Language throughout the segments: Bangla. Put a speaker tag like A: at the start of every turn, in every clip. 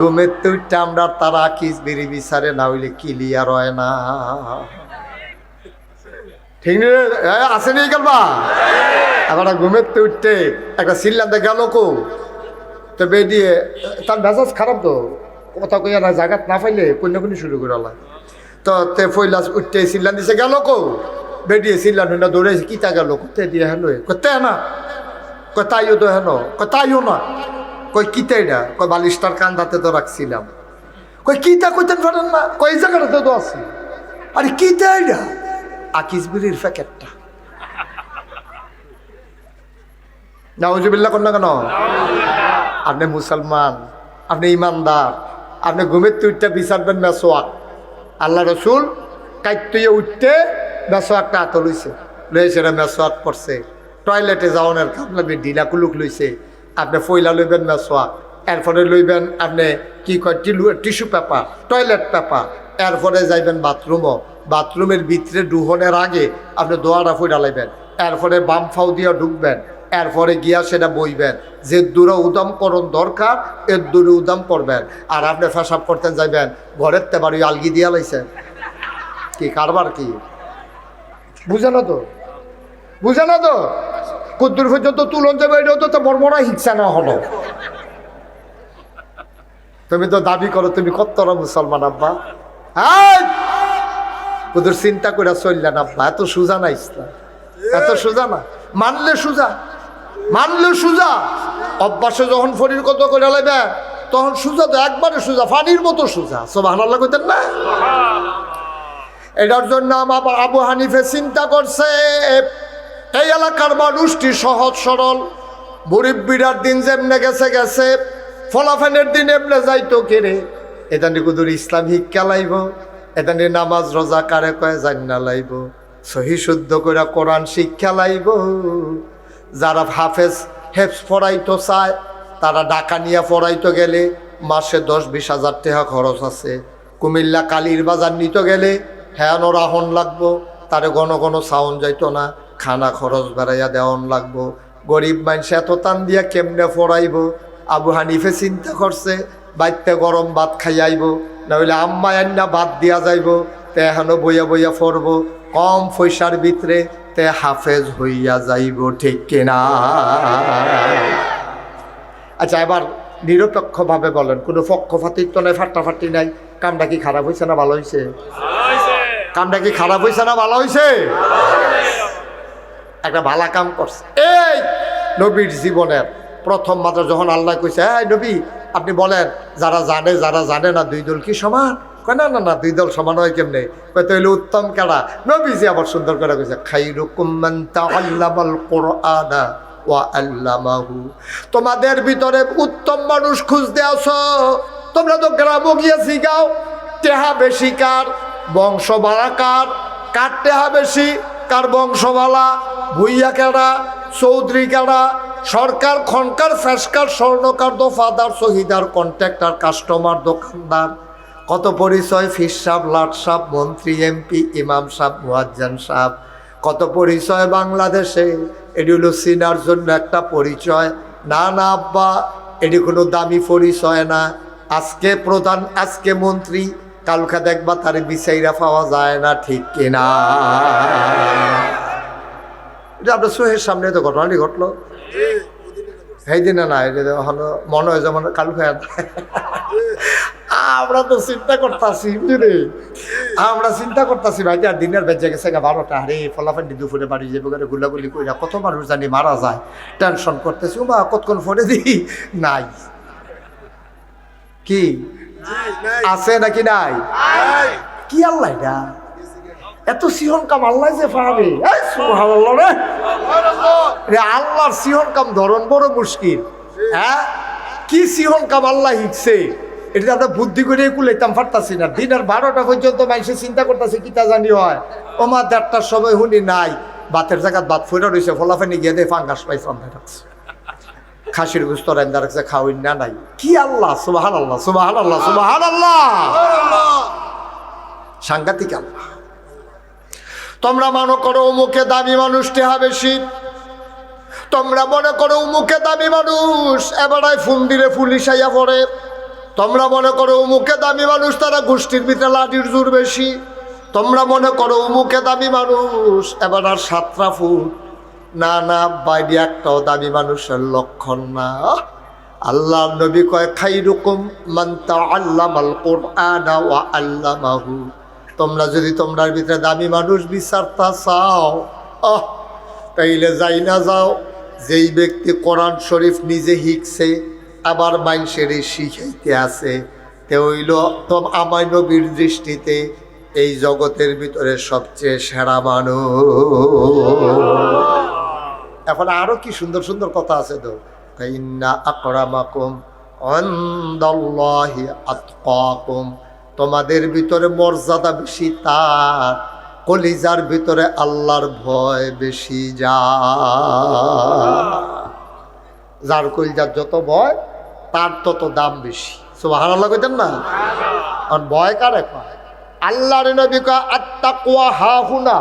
A: ঘুমের তুইটা আমরা তারা কিস বেরি বিচারে না হইলে ক্লিয়ার হয় না। ঠিক নেই আছে নেই গেলবা আমরা ঘুমের তুইটে একটা সিল্লাতে গেল কো তো বেরিয়ে তার মেজাজ খারাপ তো কথা কইয়া না জায়গা না পাইলে কোন শুরু করে আল্লাহ তো তে ফইলাস উঠতে সিল্লান দিছে গেল কো বেরিয়ে সিল্লান হইনা দৌড়াইছে কিতা গেল কোথায় দিয়ে হেন কোথায় না কোথায়ও তো হেন কোথায়ও না কই কিতা এটা কই বালিশটার কান্দাতে তো রাখছিলাম কই কিতা কইতেন পারেন না কই জায়গাটাতে তো আছি আরে কিতা এটা আকিস বিড়ির প্যাকেটটা নাউজুবিল্লাহ কন্যা কেন আপনি মুসলমান আপনি ইমানদার আপনি ঘুমের তুইটা বিচারবেন মেসোয়াক আল্লাহ রসুল কাইতুয়ে উঠতে মেসোয়াকটা হাত লইছে না মেসোয়াক পড়ছে টয়লেটে যাওয়ানোর আপনি ঢিলা কুলুক লইছে আপনি ফইলা লইবেন মেসোয়াক এরপরে লইবেন আপনি কি কয় টিস্যু পেপার টয়লেট পেপার এরপরে যাইবেন বাথরুমও বাথরুমের ভিতরে ডুহনের আগে আপনি দোয়াটা ফইরা লাইবেন এরপরে বাম ফাউ দিয়া ঢুকবেন এরপরে গিয়া সেটা বইবেন যে দূরে উদাম করণ দরকার এর দূরে উদাম করবেন আর আপনি ফেসাব করতেন যাইবেন ঘরের তেবার ওই আলগি দিয়া লাইছেন কি কারবার কি বুঝে না তো বুঝে না তো কদ্দুর পর্যন্ত তুলন যাবে এটাও তো বড় হিংসা না হলো তুমি তো দাবি করো তুমি কত্তরা মুসলমান আব্বা হ্যাঁ ওদের চিন্তা করে চললেন আব্বা এত সোজা না ইসলাম এত সোজা না মানলে সোজা অভ্যাসে যখন ফরির কত করে লাগবে তখন সোজা তো একবারে সোজা পানির মতো সোজা সুবহানাল্লাহ কইতেন না এটার জন্য আমার আবু হানিফে চিন্তা করছে এই এলাকার মানুষটি সহজ সরল মুরিব্বিরার দিন যেমনে গেছে ফলাফানের দিন এমনে যাইতো কেড়ে এটা নিয়ে কুদুর ইসলাম শিক্ষা লাইব এটা নিয়ে নামাজ রোজা কারে কয়ে জান্না লাইব সহি শুদ্ধ করে কোরআন শিক্ষা লাইব যারা হেফস পড়াইতো চায় তারা ডাকা নিয়ে পড়াইতো গেলে মাসে 10-20 হাজার টাকা খরচ আছে কুমিল্লা কালীর বাজার নিতে গেলে হ্যাঁ রাহন লাগবো তারে ঘন সাউন্ড যাইতো না খানা খরচ বেড়াইয়া দেওয়ান লাগবো গরিব মানুষ এত টান দিয়া কেমনে পড়াইব আবু হানিফে চিন্তা করছে বাইতে গরম ভাত খাইয়াইব নইলে আম্মা আন্না ভাত দিয়া যাইব তে এখনো বইয়া পড়ব কম পয়সার ভিতরে তে হাফেজ হইয়া যাইব ঠিক কিনা আচ্ছা এবার নিরপেক্ষভাবে বলেন কোনো পক্ষপাতিত্ব নাই ফাটাফাটি নাই কামটা কি খারাপ হয়েছে না ভালো হয়েছে কামটা কি খারাপ হয়েছে না ভালো হয়েছে একটা ভালা কাম করছে এই নবীর জীবনের প্রথম মাত্র যখন আল্লাহ কইছে হ্যাঁ নবী আপনি বলেন যারা জানে না দুই দল কি সমান কয় না দুই দল সমান হয় কেমনে কয় তো হইলে উত্তম কেডা নবীজি আবার সুন্দর করে কইছে খাইরুকুম মান তাআল্লামাল কুরআনা ওয়া আল্লামাহু তোমাদের ভিতরে উত্তম মানুষ খুঁজতে আসো তোমরা তো গ্রামে গিয়ে শিখাও টেহা বেশি কার বংশবালা কার টেহা বেশি কার বংশবালা ভুইয়া কেডা চৌধুরী কেডা সরকার খনকার ফেসকার স্বর্ণকার দফাদার শহীদার কন্ট্রাক্টর কাস্টমার দোকানদার কত পরিচয় ফির সাহেব লাট সাহেব মন্ত্রী এমপি ইমাম সাহেব মুয়াজ্জিন সাহেব কত পরিচয় বাংলাদেশে এটি হলো সিনার জন্য একটা পরিচয় না আব্বা এটি কোনো দামি পরিচয় না আজকে প্রধান আজকে মন্ত্রী কালকে দেখবা তার বিচাইরা পাওয়া যায় না ঠিক কিনা এটা আপনার চোখের সামনে তো ঘটনাটি ঘটলো সেই দিনে না এটা হলো মনে হয় যেমন কালকে আমরা তো চিন্তা করতেছি বুঝলি আমরা চিন্তা করতেছি ভাই আর দিনের বেজে গেছে 12টা আরে ফলাফান্ডি দুপুরে বাড়ি যাবো করে গুলাগুলি কইরা কত মানুষ জানি মারা যায় টেনশন করতেছি বা কতক্ষণ ফোনে দিই নাই কি আছে নাকি নাই কি আল্লাহ এটা এত সিহন কাম আল্লাহ যে পাবে রে আল্লাহর সিহন কাম ধরন বড় মুশকিল হ্যাঁ কি সিহন কাম আল্লাহ হিকছে এটা আমরা বুদ্ধি করে কুলাইতাম পারতাছি না দিনের 12টা পর্যন্ত মানুষের চিন্তা করতেছে কিতা জানি হয় ওমা 1:30টার সময় শুনি নাই বাতের জায়গা ভাত ফইরা রয়েছে ফলাফানি গিয়ে দিয়ে ফাঙ্গাস পাই ফোন রাখছে খাসির গোস্ত রান্দা রাখছে খাওয়াই না নাই কি আল্লাহ সুবহানাল্লাহ সুবহানাল্লাহ সুবহানাল্লাহ সাংঘাতিক আল্লাহ তোমরা মনে করো অমুকে দামি মানুষ টেহা বেশি তোমরা মনে করো অমুকে দামি মানুষ এবারে ফোন দিলে পুলিশ আইয়া পড়ে তোমরা মনে করো অমুকে দামি মানুষ, তারা গোষ্ঠীর ভিতরে লাঠির জোর বেশি। তোমরা মনে করো অমুকে দামি মানুষ, এবার আর 7টা ফুট। না না, বাইরে একটাও দামি মানুষের লক্ষণ না। আল্লাহ নবী কয় খাইরুকুম মান তাআল্লামাল কুরআনা ওয়া আল্লামাহু। তোমরা যদি তোমরার ভিতরে দামি মানুষ বিচারতা চাও, তাইলে যাই না যাও যেই ব্যক্তি কোরআন শরীফ নিজে শিখছে আবার মানুষের শিখাইতে আছে, তে হইল তো আমার নবীর দৃষ্টিতে এই জগতের ভিতরে সবচেয়ে সেরা মানুষ। এখন আরো কি সুন্দর সুন্দর কথা আছে তো। ইন্না আকরামাকুম ইনদাল্লাহি আতকাকুম, তোমাদের ভিতরে মর্যাদা বেশি তার কলিজার ভিতরে আল্লাহর ভয় বেশি। যার কলিজার যত ভয় তার তত দাম বেশি। সুবহানাল্লাহ কইতেন না? আর ভয় কারে কয়? আল্লাহর নবী কয় আত্তাকওয়া হাহুনা,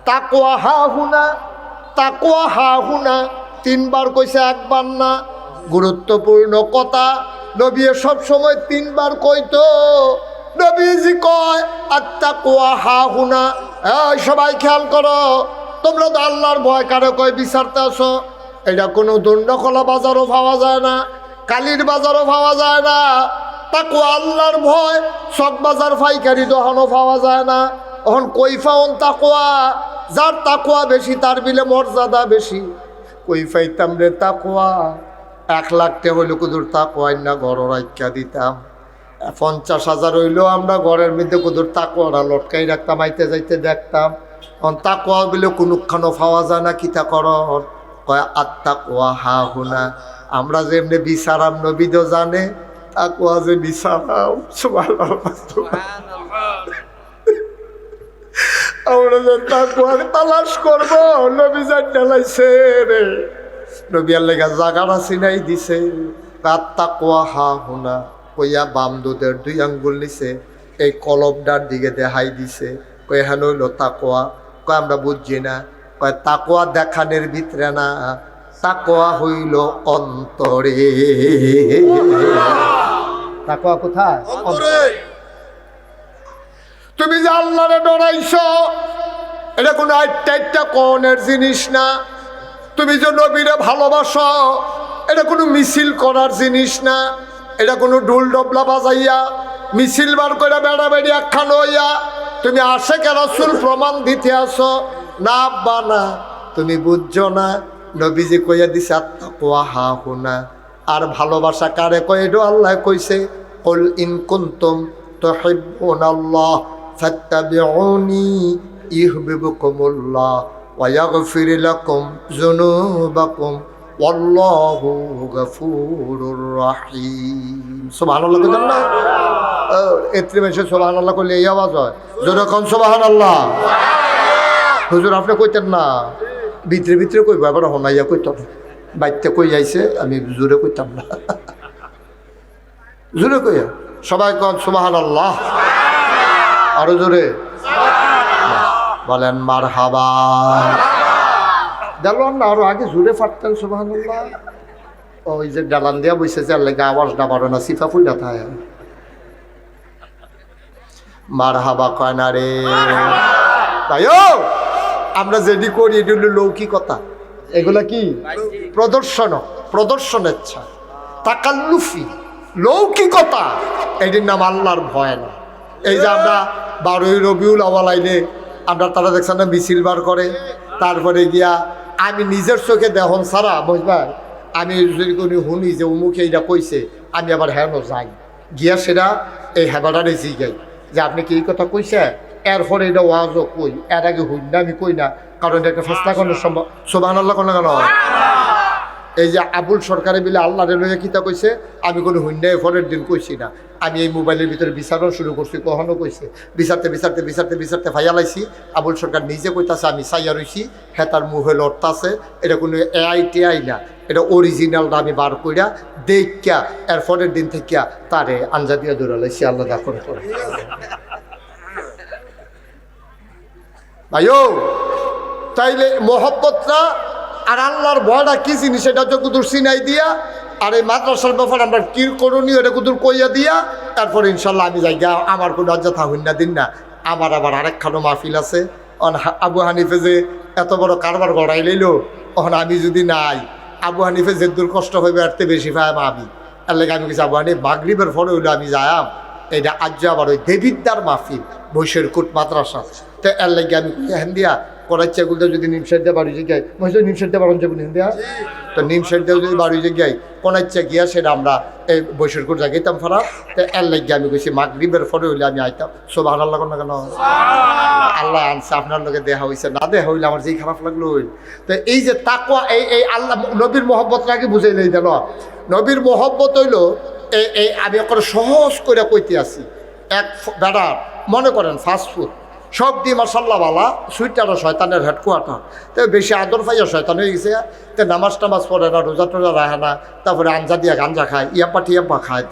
A: তাকওয়া হাহুনা, তাকওয়া হাহুনা। 3 বার কইছে, একবার না। গুরুত্বপূর্ণ কথা, নবী সব সময় 3 বার কইতো। নবীজি কয় আত্তাকওয়া হাহুনা। এই সবাই খেয়াল করো, তোমরা তো আল্লাহর ভয় কারে কয় বিচারতে আসো। এটা কোনো দণ্ডকলা বাজারও পাওয়া যায় না, কালীর বাজারও পাওয়া যায় না। তাকওয়া আল্লাহর ভয় সব বাজার পাইকারি দোকানও পাওয়া যায় না। এখন কই পাওন তাকওয়া? যার তাকওয়া বেশি তার বিলে মর্যাদা বেশি। কই পাইতাম রে তাকওয়া? 1 লাখ টাকা হইলে কুদুর তাকওয়া না ঘর রাইখা দিতাম। 50,000 হইলেও আমরা ঘরের মধ্যে কুদুর তাকওয়াটা লটকাই রাখতাম, আইতে যাইতে দেখতাম। এখন তাকওয়া বলে কোনখানো পাওয়া যায় না। কিতা কর কয় আত্তাকওয়া হাহুনা। আমরা যে এমনি বিচারাম নবী তো জানে, তাকওয়া যে বিচারাম। আমরা যে তাকওয়ার তালাশ করবো, নবী জান ঢালাইছে রে। নবী আল্লাহ জাগাটা চিনাই দিছে। আত্তাকওয়া হাহুনা কইয়া বাম দুধের 2 আঙ্গুল নিছে, এই কলবটার দিকে দেখাই দিছে। কই হ্যাঁ হইল তাকওয়া? কয় আমরা বুঝছি না। কয় তাকওয়া দেখানের ভিতরে না, তাকওয়া হইল অন্তরে। তাকওয়া কোথায়? অন্তরে। তুমি যে আল্লাহরে ডরাইছো, এটা কোনো আইটা কোনের জিনিস না। তুমি যে নবীরে ভালোবাসো, এটা কোনো মিছিল করার জিনিস না। এটা কোনো ঢোল ডবলা বাজাইয়া মিছিল বার করে বেড়া বেড়ি একখান হইয়া তুমি আশিকে রাসূল প্রমাণ দিতে আসো না। বানা তুমি বুঝছো না, নবীজি কইয়া দিছে আত্তাকওয়া হাহুনা। আর ভালোবাসা কারে কয়? এটা আল্লাহ কইছে, কুল ইন কুনতুম তুহিব্বুনাল্লাহ ফাত্তাবিউনি ইউহিব্বুকুমুল্লাহ ওয়া ইয়াগফির লাকুম যুনুবাকুম ওয়াল্লাহু গফুরুর রহিম। সুবহানাল্লাহ কইতেন না? এত্রি মেশে সুবহানাল্লাহ কইলে এই আওয়াজ হয়। জোরে কোন সুবহানাল্লাহ। হুজুর আপনি কইতেন না? ভিতরে ভিতরে কইবা, আবার হনাইয়া কইতাম। বাইতে কই যাইছে, আমি জোরে কইতাম না। জোরে কইয়া সবাই কোন সুবহানাল্লাহ। আরো জোরে বলেন মারহাবা। ডালান না, আরো আগে জোরে ফাটতেন সুবহানাল্লাহ। ওই যে ডালান দিয়া বসেছে, আর লেগে আওয়াজটা বাড়ো না, সিফা ফুইটা থাকে। মারহাবা কয় না রে ভাইও। আমরা যেটি করি এটি হলো লৌকিকতা। এগুলা কি? প্রদর্শনেচ্ছা, তাকাল্লুফি, লৌকিকতা। এটির নাম আল্লাহর ভয় না। এই যে আমরা 12ই রবিউল আউয়াল আইলে আমরা তারা দেখছেন না মিছিল বার করে, তারপরে গিয়া আমি নিজের চোখে দেখুন সারা বুঝবার, আমি যদি কোনো শুনি যে অমুকে এইটা কইছে, আমি আবার হ্যাঁ যাই গিয়া সেটা এই হেবাটারে জিগাই যে আপনি কি এই কথা কইছে, এরপরে এটা ওয়াজও কই, এর আগে হই না আমি কই না, কারণ এটা একটা ফাসলা করার সম্ভব। সুবহানাল্লাহ কোন কেন? এই যে আবুল সরকারে বিলে আল্লাহ রে লইয়া কিতা কইছে, আমি কোনো হুন্ডায় পরের দিন কইছি না। আমি এই মোবাইলের ভিতরে বিচারও শুরু করছি, কখনো কইছে বিচারতে বিচারতে বিচারতে বিচারতে ফাইয়া লাইছি। আবুল সরকার নিজে কইতাছে আমি চাইয়া রইছি, হ্যাঁ তার মুহে লড়তাছে। এটা কোনো এআই টেআই না, এটা অরিজিনালটা আমি বার কইরা দেখা এর পরের দিন থেকে তারে আঞ্জা দিয়া দৌড়া লাইছি। আল্লাহ দা করে ভাইও। তাইলে মহব্বতটা আর আল্লাহর ভয়টা কি জিনিস, এটা যতদূর চিনাই দিয়া আর এই মাদ্রাসার ব্যাপারে আমরা কি করণীয় এটা কুদুর কইয়া দিয়া তারপরে ইনশাল্লাহ আমি যাই গা। আমার কোনো অযথা হইন না দিন না। আমার আবার আরেকখানো মাহফিল আছে। আবু হানিফে যে এত বড় কারবার গড়াই লইল, তখন আমি যদি নাই, আবু হানিফে যে দূর কষ্ট হইবে আরতে বেশি পাইম আমি। এর লেগে আমি কিছু আবু হানিফ মাগরিবের পরে হইলো আমি যাইম। এটা আজ আবার ওই দেবিদ্যার মাহফিল বৈশেরকুট মাদ্রাসা। তো এর লেগে আমি হ্যান দিয়া করাচ্ছি এগুলো যদি নিম সাইড দিয়ে বাড়ি জায়গায় নিম সাইড দিয়ে বাড়ন যাবো নিম দেয়া, তো নিম সাইড দিয়ে যদি বাড়ি জায়গায় কোনাচ্ছা গিয়া সেটা আমরা এই বৈশেরকুট জায়গাইতাম ফেরা। তো এর লেগে আমি কইছি মাগরিবের পরে হইলে আমি আইতাম। সব ভালো লাগো না কেন? আল্লাহ আনছে, আপনার লোকে দেহা হয়েছে, না দেহা হইলে আমার যেই খারাপ লাগলো হইল। তো এই যে তাকওয়া, এই আল্লাহ নবীর মহব্বতটাকে বুঝাই নেই দিল। নবীর মহব্বত হইল এই আমি এখন সহজ করে কইতে আছি। এক বেড়া মনে করেন ফাস্টফুড সব দিয়ে মাসাল্লাহওয়ালা, সুইটারও শয়তানের হেডকোয়ার্টার। তো বেশি আদর পাইয়া শয়তান হয়ে গেছে। তো নামাজ টামাজ পড়ে না, রোজা টোজা রাখে না, তারপরে আঞ্জা দিয়া গাঞ্জা খায়, ইয়াপ্পা টিয়াপ্পা খায়,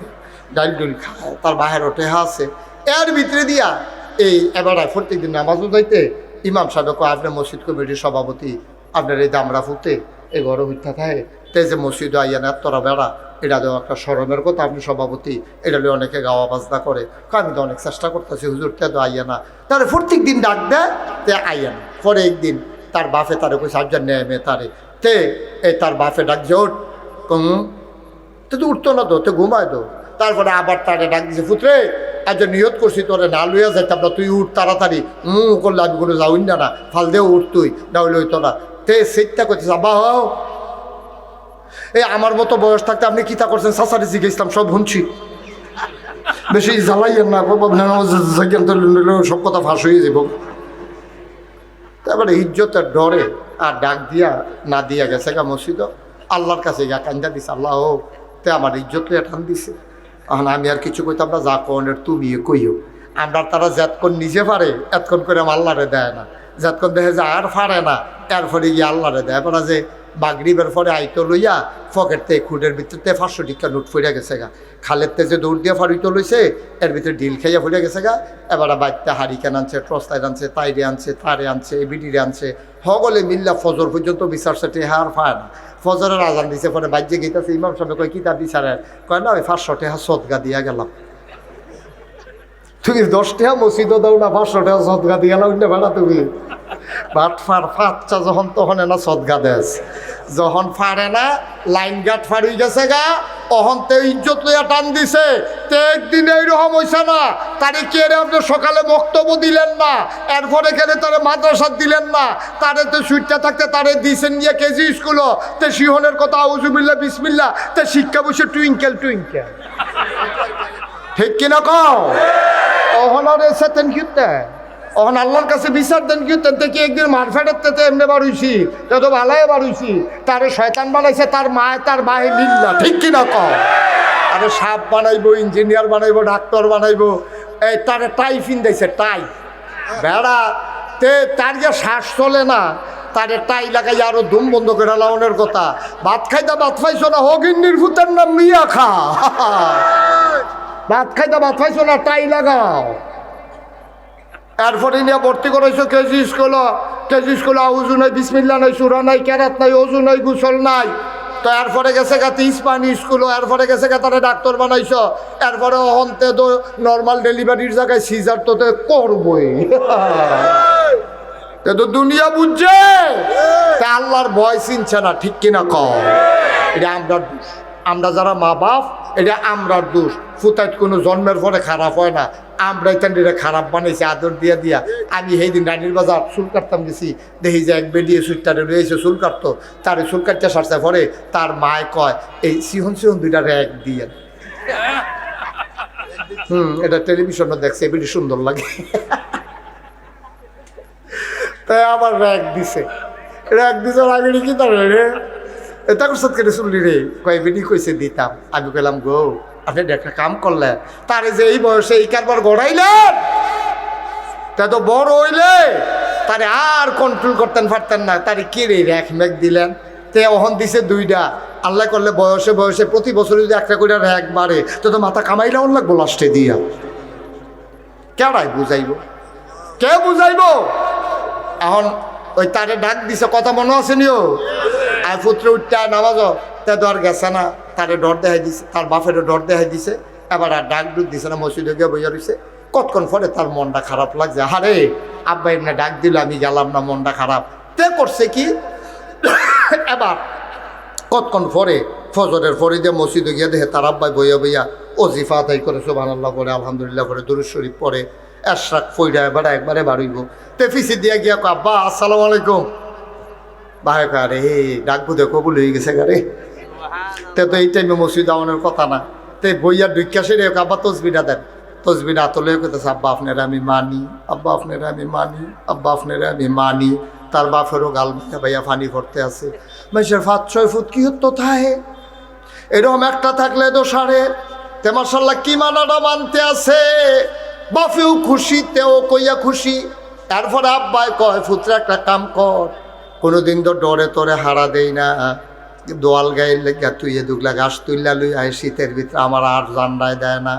A: ডাইল ডুল খায়, তার বাহের টেহা আছে। এর ভিতরে দিয়া এই এবারে প্রত্যেক দিন নামাজও যাইতে ইমাম সাহেব কয় আপনার মসজিদ কমিটির সভাপতি, আপনার এই দামরা ফুটে এই ঘরে হইতে থাকে, তে যে মসজিদে আইয়া না তোরা বেড়া, এটা তো একটা স্মরণের কথা, আপনি সভাপতি, এটা নিয়ে অনেকে গাওয়া বাজনা করে। আমি তো অনেক চেষ্টা করতেছি হুজুর, তে তো আইয়া না। তাহলে প্রত্যেক দিন ডাক দেয়, তে আইয়া না। পরে একদিন তার বাপে তারে কই সাবজান নেমে তারে, তে এই তার বাপে ডাক যে ওঠ, তো উঠতো না, তো ঘুমায় তো। তারপরে আবার তারে ডাক দিছে, পুত্রে আজ নিয়ত করছি তোরে না লইয়া যাইতাম না, তুই উঠ তাড়াতাড়ি। করলে আমি কোনো যাউন না, ফাল দেও উঠ তুই, না হইলে হইতো না। তে সেইটা করতেছে, আব্বা হও এই আমার মতো বয়স থাকতে আপনি কিতা করছেন, সাসারি জিজ্ঞেসলাম সব শুনছি, বেশি জ্বালাইয়েন না, সব কথা ফাঁস হয়ে যাব। তারপরে ইজ্জতের ডরে আর ডাক দিয়া না দিয়া গেছে গা মসজিদ, আল্লাহর কাছে গা কান্দা দিছে, আল্লাহ হোক তে আমার ইজ্জত লইয়া টান দিছে। এখন আমি আর কিছু কইতাম না, যা কনের তুমি কইও। আমরা তারা যতক্ষণ নিজে পারে এতক্ষণ করে আল্লাহরে দেয় না, যতক্ষণ দেখে যে আর পারে না এরপরে গিয়ে আল্লাহরে দেয়। এবার যে মাগরিবের পরে আইতো লইয়া পকেটতে খুঁটের ভিতরতে 500 টিকা নোট ফুড়ে গেছে গা, খালেরতে যে দৌড় দিয়ে ফাড়িতো লইছে এর ভিতরে ঢিল খাইয়া ফুড়ে গেছে গা। এবার বাড়িতে হারিকেন আনছে, টর্চলাইট আনছে, তাইরে আনছে, তারে আনছে, বিডিরে আনছে, হগলে মিল্লা ফজর পর্যন্ত বিচারছে, টেহা আর পায় না। ফজরের আজান দিছে, পরে বাজ্যে গেতেছে, ইমাম সাহেব কয় কিতাব বিচারের, কয় না ওই 500 টাকা সদগা দিয়া গেলাম। তুমি 10 টাকা মসজিদও দাও না, 500 টাকা সদগা দিয়ে গেলাম না বেড়া তুমি। বাটফার ফাচ্চা যখন তখন না সদগা দেশ, যখন ফাড়ে না লাইন গাট ফাড়ি গেছে গা, তখন তে ইজ্জত লইয়া টান দিছে। তে একদিন এইরকম হইছে না, তারে কে রে আপনি সকালে বক্তব্য দিলেন না, এরপরে কেড়ে তারে মাদ্রাসা দিলেন না, তারে তো সুইটটা থাকতে তারে দিয়েছেন গিয়ে কেজি স্কুলও, তে সিহনের কথা আউজুবিল্লাহ বিসমিল্লাহ, তে শিক্ষা বসে টুইঙ্কেল টুইঙ্কেল, ঠিক কিনা কও? অহন আর এসে তেন কিতে অহন আল্লাহর কাছে বিচার দেন কি তেন থেকে একদিন মারফেটের তেতে এমনি বাড়ুইছি, তে তো ভালাই বাড়ুইছি, তারে শয়তান বানাইছে তার মায় তার বাহে মিল্লা, ঠিক কিনা কও? আরে সাপ বানাইবো, ইঞ্জিনিয়ার বানাইবো, ডাক্তার বানাইবো, এই তারে টাই ফিন্দাইছে, টাই বেড়া। তে তার যে শ্বাস চলে না, তারে টাই লাগাই আরো ধুম বন্ধ করে লাউনের কথা। ভাত খাইতা ভাত পাইছো না, হগিন্নির ভূতের নাম মিয়া খা। ভাত খাইতা ভাত পাইছো না, টাই লাগাও। এরপরে নিয়ে ভর্তি করেছো কেজি স্কুল, আউজু নাই, বিসমিল্লা নাই, সুরা নাই, কেরাত নাই, অজু নাই, গুসল নাই। তো এরপরে গেছে গা ইস্পানি স্কুলও, এরপরে গেছে গা তারা ডাক্তার বানাইছ, এরপরে অহন্তে তো নর্মাল ডেলিভারির জায়গায় সিজার তো করবই। তো দুনিয়া বুঝছে, তা আল্লাহর ভয় চিনছে না, ঠিক কিনা কও? এটা আমরা দোষ, আমরা যারা মা বাপ, এটা আমরার দোষ। ফুতাইত কোনো জন্মের পরে খারাপ হয় না, আমরাই তান্ডিরা খারাপ বানাইছি আদর দিয়া দিয়া। আমি সেই দিন রানীর বাজার চুল কাটতাম গেছি, দেখি যে এক বেডিয়ে সুইটারে রয়েছে চুল কাটতো, তার চুল কাটতে সারছে, পরে তার মায় কয় এই সিহন দুইটা র্যাক দিয়ে। এটা টেলিভিশনে দেখছে, বেশি সুন্দর লাগে, তাই আবার র্যাক দিছে আগে কি তার রে এটা করছত কেটে শুনলি রে, কয় বেডি কইছে দিতাম। আমি কইলাম গো আপনি একটা কাম করলেন, তারে যে এই বয়সে এই কারবার গড়াইলেন, তা তো বড় হইলে তারে আর কন্ট্রোল করতেন পারতেন না, তারে কে রে র্যাক ম্যাক দিলেন। তে অহন দিছে 2টা, আল্লাহ করলে বয়সে প্রতি বছর যদি একটা করে র্যাক বাড়ে, তো মাথা কামাইলাও লাগবো লাস্টে দিয়া। কেডাই বুঝাইব, কে বুঝাইব? এখন ওই তারে ডাক দিছে, কথা মনে আছে নিও, আর পুত্র উঠতে নামাজ, তে তো আর গেছে না। তারে ডর দেখাই দিছে, তার বাপেরও ডর দেখাই দিছে, এবার আর ডাক ডুক দিছে না, মসজিদে গিয়ে বইয়া রয়েছে। কতক্ষণ পরে তার মনটা খারাপ লাগছে, হারে আব্বা এমনি ডাক দিল আমি গেলাম না, মনটা খারাপ। তে করছে কি, এবার কতক্ষণ পরে ফজরের পরে যে মসজিদে গিয়ে দেখে তার আব্বাই বইয়া বইয়া ওজিফা আদায় করে, সুবহানাল্লাহ করে, আলহামদুলিল্লাহ করে, দুরূদ শরীফ পড়ে, এশরাক ফইরা এবার একবারে বাড়িব। তে ফিসি দিয়া গিয়া কো আব্বা আসসালামু আলাইকুম। ভাই আরে ডাকবো দেখো কবুল হয়ে গেছে গারে। তে তো এই টাইমে মসজিদ আমানের কথা না। তে বইয়া ঢুকিয়া রে আব্বা তসবিটা দেন, তসবিটা আতলে কইতেছে আব্বা আপনারা আমি মানি, আব্বা আপনারা আমি মানি, আব্বা আপনারা আমি মানি। তার বাপেরও গাল ভাইয়া ফানি করতে আছে। মানুষের 5-6 ফুট কি হতো থাহে, এরকম একটা থাকলে তো সারে। তে মাশাআল্লাহ কি মানাটা মানতে আছে, বাপেও খুশি, তেও কইয়া খুশি। তারপরে আব্বাই কয় পুত্র একটা কাম কর, কোনোদিন তো ডরে তোরে হারা দেই না, দোয়াল গাইল লেগা তুই দুগলা ঘাস তুললা লই আয় শীতের ভিতরে আমার আর জান্ডায় দেয় না।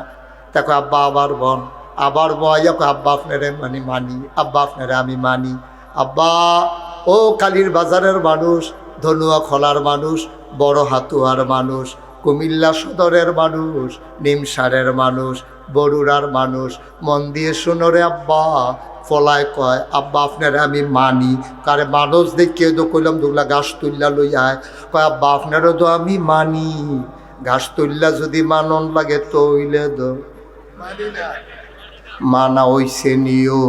A: দেখো আব্বা আবার বন, আবার বইয়া আব্বা আপনারে মানি মানি, আব্বা আপনারে আমি মানি। আব্বা ও কালীর বাজারের মানুষ, ধনুয়া খোলার মানুষ, বড় হাতুয়ার মানুষ, কুমিল্লা সদরের মানুষ, নিমসারের মানুষ, বরুড়ার মানুষ, মন দিয়ে শুনো রে আব্বা। ফলায় কয় আব্বা আপনারা আমি মানি, কারে মানুষ দেখে তো কইলাম দুগলা ঘাস তুললা লই আয়। কয় আব্বা আপনারও তো আমি মানি, ঘাস তুললা যদি মানন লাগে তইলে দো মানা হইছে নিও।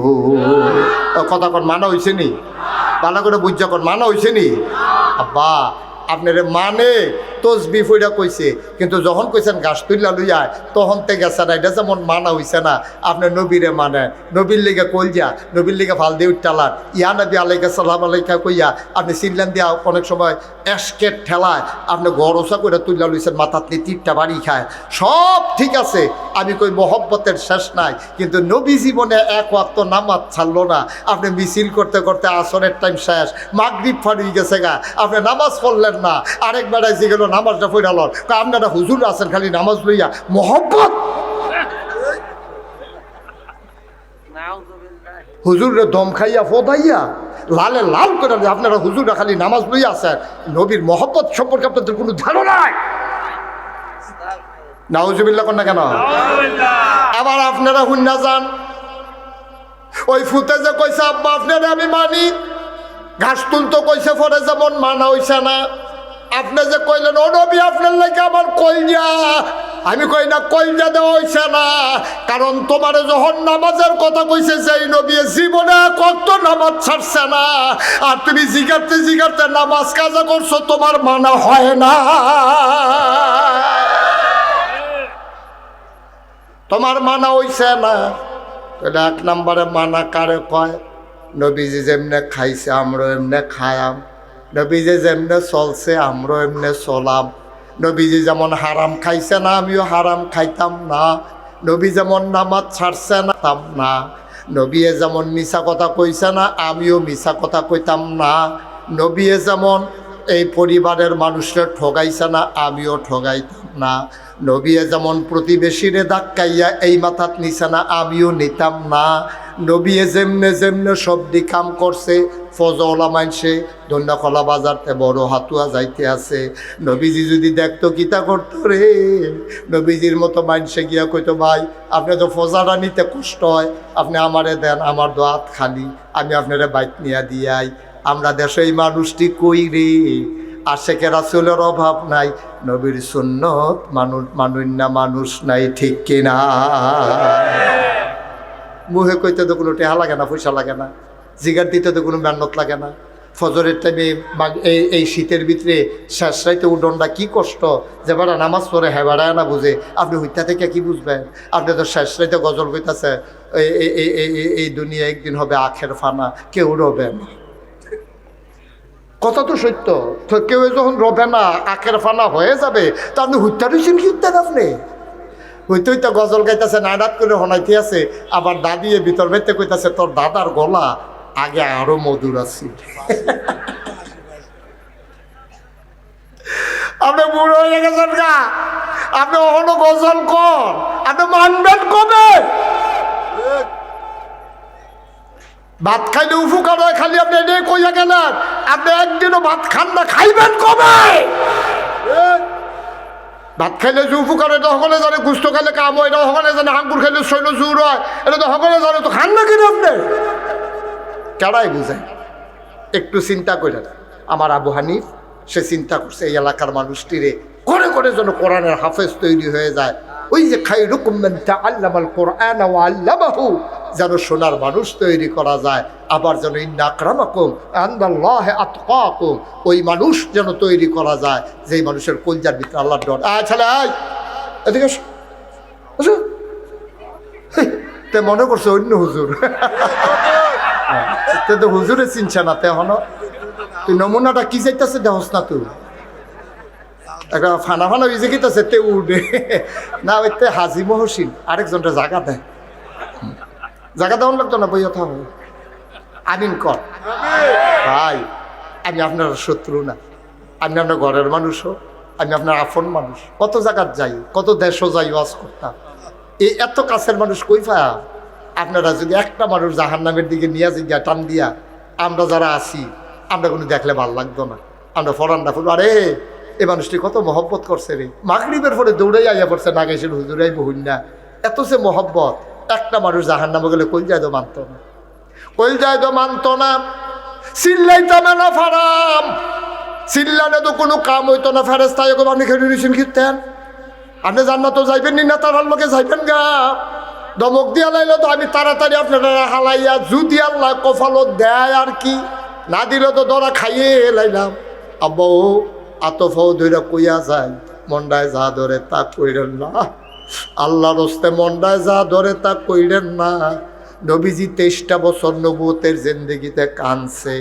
A: কথা কন মানা হইছে নি, ভালো করে বুঝা কন মানা হইছে নি। আব্বা আপনারে মানে তসবি ফইরা কইছে, কিন্তু যখন কইছেন ঘাস তুললা লইয়া তখন তে গেছে না। এটা যেমন মানা হইছে না, আপনার নবীরে মানে, নবীর লিগে কলজা, নবীর লিগে ভাল দিয়ে উঠটালান, ইয়া নবী আলাইকা সালাম আলাইকা কইয়া আপনি সিনলেন দিয়া অনেক সময় এসকেট ঠেলায় আপনি গরসা করে তুললা লইছেন, মাথার নিয়ে তীরটা বাড়ি খায়, সব ঠিক আছে। আমি কই মহব্বতের শেষ নাই, কিন্তু নবী জীবনে এক ওয়াক্ত নামাজ ছাড়লো না। আপনি মিছিল করতে করতে আসরের টাইম শেষ, মাগরিব ফার হয়ে গেছে গা, আপনি নামাজ পড়লেন না। আরেক বেড়ায় যে গেল নামাজটা পড়াল, আপনারা হুজুর আছেন খালি নামাজ লইয়া মহব্বত, হুজুরে দম খাইয়া ফোদাইয়া লালে লাল করে আপনারা হুজুররা খালি নামাজ লইয়া আছেন। নবীর মহব্বত সম্পর্কে আপনাদের কোনো ধারণা নাই। নাউজুবিল্লাহ কন না কেন? আবার আপনারা হুন্না যান, ওই ফুতে যে কইছে আব্বা আপনারা আমি মানি, ঘাস তুলতো কইছে পরে যেমন মানা হইছে না। আপনি যে কইলেন ও নবী আপনার লাগে আমার কইজা, আমি কই না কইজা দেওয়া হইছে না, কারণ তোমার যখন নামাজের কথা কইছে সেই নবী জীবনে কত নামাজ ছাড়ছে না, আর তুমি জিগারতে জিগারতে নামাজ কাজা করছো, তোমার মানা হয় না, তোমার মানা হইছে না। তাহলে 1 নম্বরে মানা কারে কয়? নবীজি যেমনে খাইছে আমরা এমনে খায়াম, নবীজি যেমনে চলছে আমরা এমনে চলাম। নবীজি যেমন হারাম খাইছে না আমিও হারাম খাইতাম না, নবী যেমন নামাজ ছাড়ছে না তাম না, নবীয়ে যেমন মিছা কথা কইছে না আমিও মিছা কথা কইতাম না, নবীয়ে যেমন এই পরিবারের মানুষরা ঠগাইছে না আমিও ঠগাইতাম না, নবীয়ে যেমন প্রতিবেশীরে ধাক্কাইয়া এই মাথাত নিছে না আমিও নিতাম না, নবীয়ে যেমনে যেমনে সবদি কাম করছে ফজওয়ালা মানছে দন্ডাখলা বাজারতে বড় হাতুয়া যাইতে আছে। নবীজি যদি দেখতো কিতা করতো রে, নবীজির মতো মানছে গিয়া কইতো ভাই আপনি তো ফজাটা নিতে কষ্ট হয়, আপনি আমারে দেন, আমার দোয়াত খালি, আমি আপনারে বাইক নিয়ে দিয়াই। আমরা দেশে এই মানুষটি কই রে, আশেকে রাসূলের অভাব নাই, নবীর সুন্নত মানুষ না মানুষ নাই, ঠিক কিনা? মুহে কইতে তো কোনো টেহা লাগে না, পয়সা লাগে না, জিগার দিতে তো কোনো মেহনত লাগে না। ফজরের টাইমে এই শীতের ভিতরে শেষ রাইতে উডনটা কি কষ্ট, যে বেড়া নামাজ পড়ে হ্যাঁ বেড়ায় না বুঝে, আপনি হইতা থেকে কি বুঝবেন? আপনি তো শেষ রাইতে গজল কইতাছে এই দুনিয়া একদিন হবে আখের ফানা, কেউ রবে না। কথা তো সত্য, তো কেউ যখন রবে না আখের ফানা হয়ে যাবে, তো আপনি হইতা রয়েছেন কি উঠতেন? আপনি হইতে হইতে গজল গাইতেছে, নাইরাত করে হনাইতে আছে, আবার দাদিয়ে ভিতর বেতে কইতাছে তোর দাদার গলা আগে আরো মধুর আছে। আপনি বুড়ো হয়ে গেছেন গা, আপনি অহনো গজল কর, আপনি মানবেন কবে? ভাত খাইলে উপকার হয় খালি আপনি এটাই কইয়া গেলেন, আপনি একদিনও ভাত খান না, খাইবেন কবে? ভাত খাইলে জু ফুকারে তো সকলে জানে, গুস্ত খাইলে কাম হয় না সকলে জানে, আঙ্গুর খাইলে শৈল জোর হয়, এটা তো সকলে জানে। তো খান না কিনা আপনি? কেডাই বুঝায়? একটু চিন্তা করেন। আমার আবু হানিফ সে চিন্তা করছে এই এলাকার মানুষটিরে করে করে যেন কোরআনের হাফেজ তৈরি হয়ে যায়। ওই যে খায়রুকুম মান তাআল্লামাল কোরআন ওয়া আল্লামাহু, যেন সোনার মানুষ তৈরি করা যায়। আবার যেন ইন্না আকরামাকুম ইনদাল্লাহি আতকাকুম, ওই মানুষ যেন তৈরি করা যায় যেই মানুষের কলজার ভিতরে আল্লাহর ডর। ছেলে এদিকে তে মনে করছে অন্য হুজুর, তো হুজুরে চিনছে না তে হনো। তুই নমুনাটা কি চাইতেছে দেহস না? তুই একটা ফানা ফানা হয়েছে কি তাছে তে উঠে না, ওইতে হাজি মহসিন আরেকজনটা জায়গা দেয়, জায়গা দেওয়ার লাগতো না, বইয়া থাকো। আমিন কর ভাই, আমি আপনার শত্রু না, আমি আপনার ঘরের মানুষও, আমি আপনার আপন মানুষ। কত জায়গার যাই, কত দেশও যাই ওয়াজ করতাম। এই এত কাছের মানুষ কই পায়া? আপনারা যদি একটা মানুষ জাহান্নামের দিকে নিয়ে যাই টান দিয়া, আমরা যারা আছি আমরা কোনো দেখলে ভাল লাগতো না, আমরা ফরান্না ফুল আরে এই মানুষটি কত মহব্বত করছে রে। মাগরিবের পরে দৌড়াই আইয়া পড়ছে নাগেশের হুজুরাই বহুন না, এত সে মহব্বত। একটা মানুষ জাহান্নামে গেলে কইল যায় তো মানতো না, কইল যায় তো মানতো না। চিল্লাইতাম না ফারাম, চিল্লানে তো কোনো কাম হইতো না। ফেরেস্তায় আপনি খেয়ে নিয়েছেন কীর্তেন, আপনি জান্নাত যাইবেন নি না তার লোকে যাইবেন গা। দমক দিয়া লাইলে তো আমি তাড়াতাড়ি আপনারা হালাইয়া যদি আল্লাহ কফালত দেয় আর কি, না দিলে তো ধরা খাইয়ে লাইলাম। আব্বা ও আতফাও ধরে কইয়া যায়, মন্ডায় যা ধরে তা কইরেন না, আল্লাহর হস্তে মন্ডায় যা ধরে তা কইরেন না। নবীজি 23টা বছর নবুয়তের জিন্দেগিতে কানছে,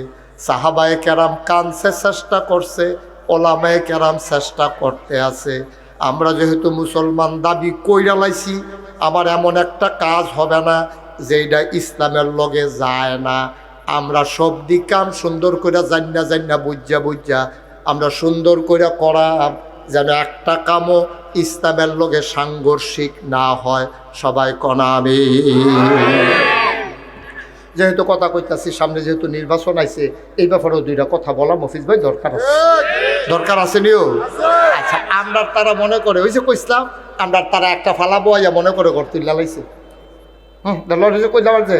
A: সাহাবায়ে কেরাম কানছে, চেষ্টা করছে, ওলামায়ে কেরাম চেষ্টা করতে আছে। আমরা যেহেতু মুসলমান দাবি কইরা লাইছি, আমার এমন একটা কাজ হবে না যেটা ইসলামের লগে যায় না। আমরা সব দিক কাম সুন্দর করে জান্না বুঝা আমরা সুন্দর করে করাম, যেন একটা কামও ইসলামের লগে সাংঘর্ষিক না হয়। সবাই কনাবে। যেহেতু কথা কইতাছি, সামনে যেহেতু নির্বাচন আইছে, এই ব্যাপারেও দুইটা কথা বলা মফিজ ভাই দরকার আছে নিও। আচ্ছা, আমরা তারা মনে করে ওই যে কইসলাম, আমরা তারা একটা ফালাবো আইয়া মনে করে ঘর তুল্লা লাইছে। কই যাওয়ার যে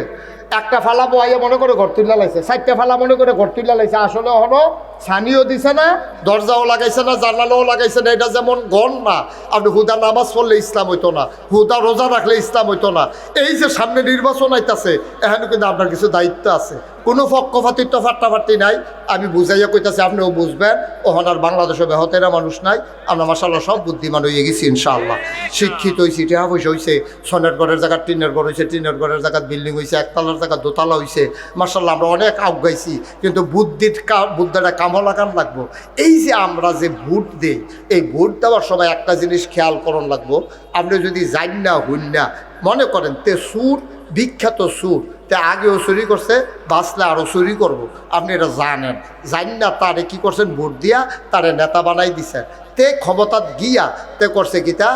A: একটা ফালাবো আইয়া মনে করে ঘর তুল্লা লাইছে, 4টা ফালা মনে করে ঘর তুল্লা লাইছে। আসলে হলো ছানিও দিছে না, দরজাও লাগাইছে না, জানালাও লাগাইছে না। এটা যেমন গণ না, আপনি হুদা নামাজ পড়লে ইসলাম হইতো না, হুদা রোজা রাখলে ইসলাম হইতো না। এই যে সামনে নির্বাচন আইতাছে, এখানে কিন্তু আপনার কিছু দায়িত্ব আছে। কোনো পক্ষপাতিত্ব ফাট্টাফাট্টি নাই, আমি বুঝাইয়া কইতাছি, আপনিও বুঝবেন। ওখানে আর বাংলাদেশে বেহতেরা মানুষ নাই, আমরা মাশাআল্লাহ সব বুদ্ধিমান হয়ে গেছি ইনশাআল্লাহ। শিক্ষিত হয়েছি, টাকা পয়সা হয়েছে, সোনের ঘরের জায়গা টিনের ঘর হয়েছে, টিনের ঘরের জায়গা বিল্ডিং হয়েছে, একতলার জায়গা দোতলা হয়েছে। মাশাআল্লাহ আমরা অনেক আগাইছি, কিন্তু বুদ্ধিটা কামও লাগান লাগবো। এই যে আমরা যে ভোট দিই, এই ভোট দেওয়ার সময় একটা জিনিস খেয়াল করন লাগবো। আপনি যদি যান না হইন না মনে করেন তে সুর, বিখ্যাত সুর, তে আগেও চুরি করছে, বাঁচলে আরও চুরি করবো, আপনি এটা জানেন। জান না তারে কি করছেন, ভোট দিয়া তারে নেতা বানাই দিছেন। তে ক্ষমতাত গিয়া তে করছে কিতা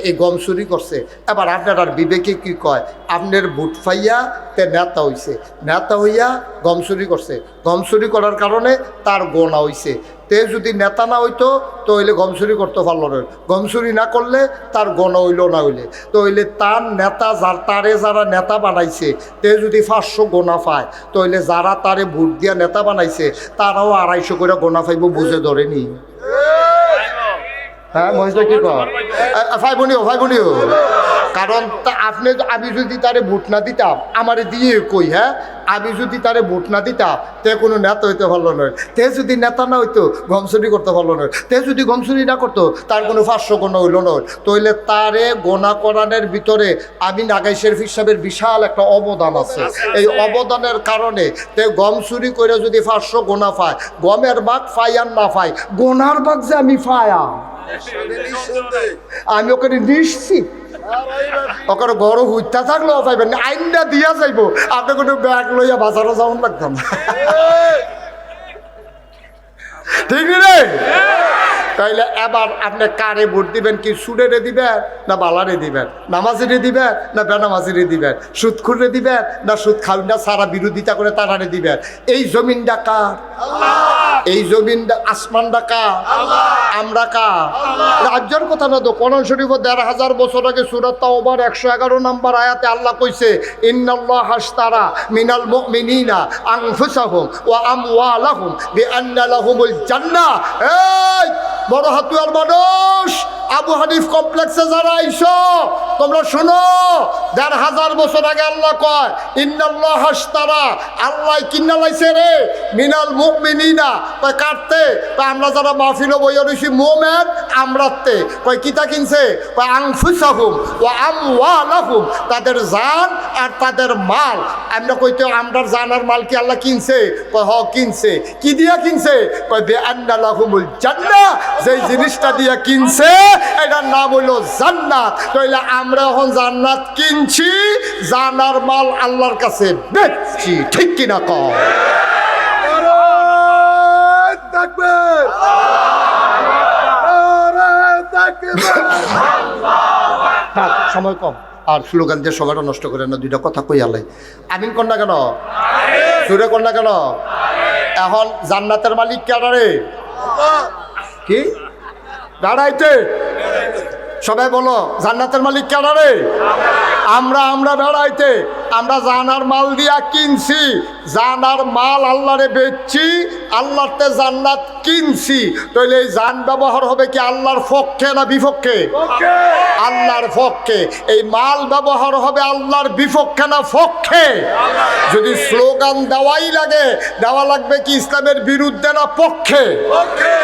A: এই গম চুরি করছে। এবার আপনার বিবেকে কি কয়, আপনার ভোট পাইয়া তে নেতা হইছে, নেতা হইয়া গম চুরি করছে, গম চুরি করার কারণে তার গোনা হইছে। তে যদি নেতা না হইতো তো হইলে গম চুরি করতে পারলো না, গম চুরি না করলে তার গণ হইল না, হইলে তো হইলে তার নেতা তারে যারা নেতা বানাইছে তে যদি 500 গোনা পায়, তো হইলে যারা তারে ভোট দিয়া নেতা বানাইছে তারাও 250 করে গোনা পাইব, বুঝে ধরেনি। হ্যাঁ মহিলা কি কর ভাই বোনিও কারণ আমি যদি তারে ভোট না দিতাম, আমারে দিয়ে কই, হ্যাঁ আমি যদি তারে ভোট না দিতাম তে কোনো নেতা হইতে পারলো নয়, তে যদি নেতা না হইতো গমচুরি করতে পারলো নয়, তে যদি গমচুরি না করতো তার কোনো 500 গোনা হইল নয়। তইলে তারে গোনা করানোর ভিতরে আমি নাগাইশের হিসাবের বিশাল একটা অবদান আছে। এই অবদানের কারণে তে গম চুরি করে যদি 500 গোনা পায়, গমের ভাগ পাই আর না পাই, গোনার ভাগ যে আমি পায়া, আমি ওখানে নিশ্চিত। ওখানে গরু হুইতা থাকলেও পাইবেন না, আইনটা দিয়া যাইব, আপনি কোনো ব্যাগ লইয়া বাজারও যাওয়ান লাগতাম না, ঠিক রে? তাইলে এবার আপনি কারে ভোট দিবেন, কি সুরেরে দিবেন না বালারে দিবেন, নামাজিরে দিবেন না বেনামাজিরে দিবেন, সুদখুরে দিবেন না সুদ খাবেন না সারা বিরোধিতা করে তারারে দিবেন? এই জমিনটা কার? এই জমিন আসমানটা কার? আমরা কার? রাজ্যের কথা না তো। কোরআন শরীফ ১,৫০০ বছর আগে সূরা তাওবার ১১১ নম্বর আয়াতে আল্লাহ কইছে, ইন্নাল্লাহ হাশতারা মিনাল মুমিনিনা আনফুসাহুম ওয়া আমওয়ালাহুম বিআন্না লাহুমুল জান্নাহ। এই বড় হাতুয়ার মানুষ, আবু হানিফ কমপ্লেক্সে যারা আইছো তোমরা শোনো, ১,৫০০ বছর আগে আল্লাহ কয়, ইন্নাল্লাহ হাশতারা, আল্লাহ কিনা লাইছে রে মিনাল মুমিনিনা, কয় কাটতে, কয় আমরা যারা মাহফিল বইয়া রইছি মুমিন আমরাতে, কয় কিতা কিনছে, কয় আনফুসাহুম ওয়া আমওয়ালাহুম, তাদের জান আর তাদের মাল। আমরা কইতে আমরার জান আর মাল কি আল্লাহ কিনছে? কয় হ কিনছে। কি দিয়া কিনছে? কয় বিআন্না লাহুমুল জান্নাহ, যেই জিনিসটা দিয়া কিনছে এটার নাম হইল জান্নাত। তাইলে আমরা এখন জান্নাত কিনছি, জানার মাল আল্লাহর কাছে বেচছি, ঠিক কিনা কও? সময় কম আর স্লোগান দিয়ে সময়টা নষ্ট করে না, দুইটা কথা কই আলাই। আমিন কন্যা কেন? সুরে কন্যা কেন? এখন জান্নাতের মালিক কারে? কি দাঁড়াইতে সবাই বলো, জান্নাতের মালিক কারে? আমরা বেড়াইতে, আমরা জানার মাল দিয়া কিনছি, জানার মাল আল্লাহরে বেচছি, আল্লাহতে জান্নাত কিনছি। তাহলে এই জান ব্যবহার হবে কি আল্লাহর পক্ষে না বিপক্ষে? আল্লাহর পক্ষে। এই মাল ব্যবহার হবে আল্লাহর বিপক্ষে না পক্ষে? যদি স্লোগান দেওয়াই লাগে, দেওয়া লাগবে কি ইসলামের বিরুদ্ধে না পক্ষে?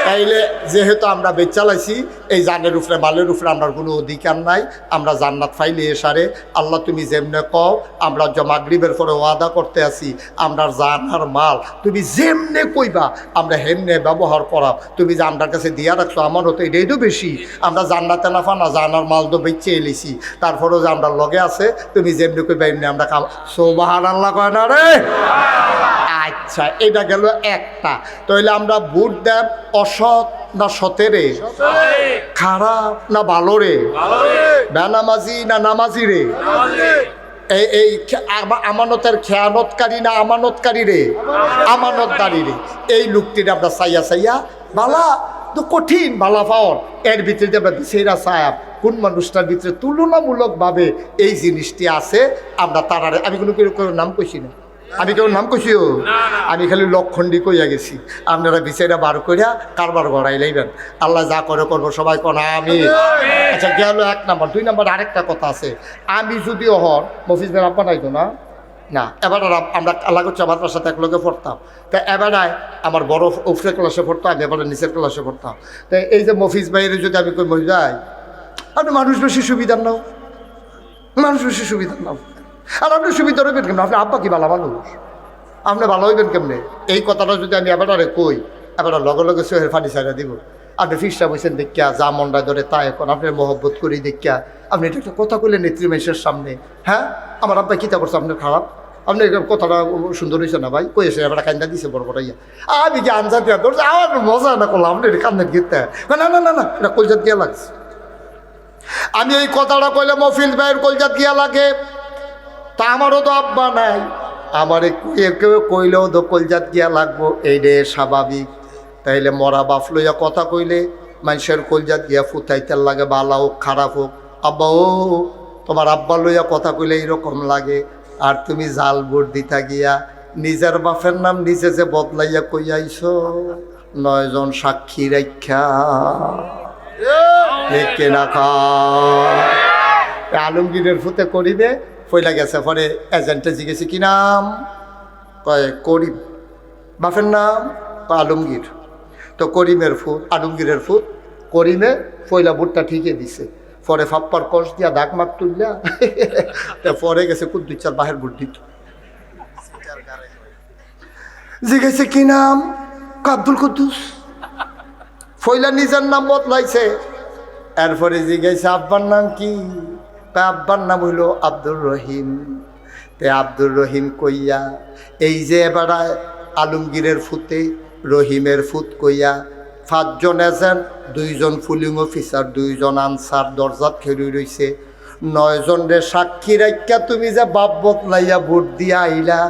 A: তাইলে যেহেতু আমরা বেচালাইছি, এই জানের উপরে মালের উপরে আমরা কোনো অধিকার নাই। আমরা জান্নাত ফাইলে এসারে আল্লাহ তুমি যেমনে কও, আমরা মাগরিবের পরে ওয়াদা করতে আসি, আমরা জান আর মাল তুমি যেমনে কইবা আমরা হেমনে ব্যবহার করা। তুমি যে আমার কাছে দিয়া রাখছো আমার হতো এটাই তো বেশি। আমরা জান্নাতে না ফানা জান আর মাল তো বেচে এলিছি, তারপরেও যে আমরা লগে আছে তুমি যেমনি কইবা এমনি আমরা কাম। সুবহানাল্লাহ কয় না রে? আচ্ছা, এটা গেল একটা। তাহলে আমরা ভোট দেব অসৎ না সতেরে? খারাপ না ভালো রে? বেনামাজি না নামাজি রে? এই আমানতের খেয়ানতকারী না আমানতকারী রে? আমানতদারি রে। এই লোকটির আমরা সাইয়া সাইয়া বালা তো কঠিন বালা পাওয়ার, এর ভিতরে আমরা বিশেরা সাহেব কোন মানুষটার ভিতরে তুলনামূলকভাবে এই জিনিসটি আছে আমরা তারারে। আমি কোনো কেউ নাম কইছি না, আমি কেউ নাম কইছিও, আমি খালি লক্ষণ্ডী কইয়া গেছি। আপনারা বিচাইরা বার করিয়া কারবার গড়াই লাইবেন। আল্লাহ যা করে করবো, সবাই কোন আমি। আচ্ছা গেল 1 নাম্বার। 2 নাম্বার আরেকটা কথা আছে। আমি যদিও হন মফিজ ভাই আব্বা নাই তো না, না এবার আমরা আল্লাহ করছি আমার সাথে এক লোকে পড়তাম। তা এবারায় আমার বড় উপরে ক্লাসে পড়তাম, এবারে নিচের ক্লাসে পড়তাম। তো এই যে মফিজ ভাইয়ের যদি আমি কই মফিজ ভাই আপনি মানুষ বেশি সুবিধার নাও, মানুষ বেশি সুবিধার নাও, আর আপনি সুবিধা হইবেন কেমন? আপনি আব্বা কি ভালো মানুষ, আপনি ভালো হইবেন কেমনে? এই কথাটা যদি আমি এবারে কই, এবারে লগে লগে সোহের ফানি ছাড়া দিব। আপনি ফিসটা বসেন দেখিয়া, যা মনটা ধরে তাই এখন আপনার মহব্বত করি দেখিয়া আপনি এটা একটা কথা কইলেন নেত্রী মানুষের সামনে। হ্যাঁ আমার আব্বা কিতা করছে আপনার খারাপ? আপনি কথাটা সুন্দর হয়েছে না ভাই? কইছে এবার কান্দা দিছে বড় বড় ইয়া। আমি কি আনজা দিয়া ধরছি, আমার মজা না করলাম, আপনি এটা কান্দের গীতটা না না না না এটা কলজাত দিয়া লাগছে। আমি এই কথাটা কইলে মফিল ভাইয়ের কলজাত গিয়া লাগে, তা আমারও তো আব্বা নাই, আমার কেউ কইলেও তো কলজাত গিয়া লাগবো, এইটা স্বাভাবিক। তাইলে মরা বাপ লইয়া কথা কইলে মানুষের কলজাত গিয়া ফুটাইতে লাগে, বালা হোক খারাপ হোক। আব্বা ও তোমার আব্বা লইয়া কথা কইলে এইরকম লাগে, আর তুমি জাল ভোট দিতা গিয়া নিজের বাপের নাম নিজে যে বদলাইয়া কইয়াইছ, 9 জন সাক্ষী রাখা দেখে না খা। আলমগীরের ফুতে করিবে ফইলা গেছে, পরে এজেন্টে জিজ্ঞেস কি নাম? কয় করিম। বাপের নাম? আলমগীর। তো করিমের ফুট আলমগীরের ফুট করিমে ফইলা ভোটটা ঠিকই দিছে। পরে ফাপ্পার কষ দিয়া দাগ মাগ তুললা পরে গেছে কোন 2-4 বাহের ভোট দিত। জিজ্ঞেস কি নাম? আব্দুল কুদ্দুস। ফইলা নিজের নাম বদলাইছে। এরপরে জিজ্ঞেস আব্বার নাম কি? আব্বার নাম হইল আব্দুর রহিম। তে আব্দুর রহিম কইয়া এই যে এবার আলমগীরের ফুতে রহিমের ফুত কইয়া 5 জন এজেন্ট, 2 জন পুলিং অফিসার, 2 জন আনসার দরজাত খেলি রইছে। 9 জন রে সাক্ষী রাখিয়া তুমি যে বাপ বদলাইয়া ভোট দিয়া আইলা,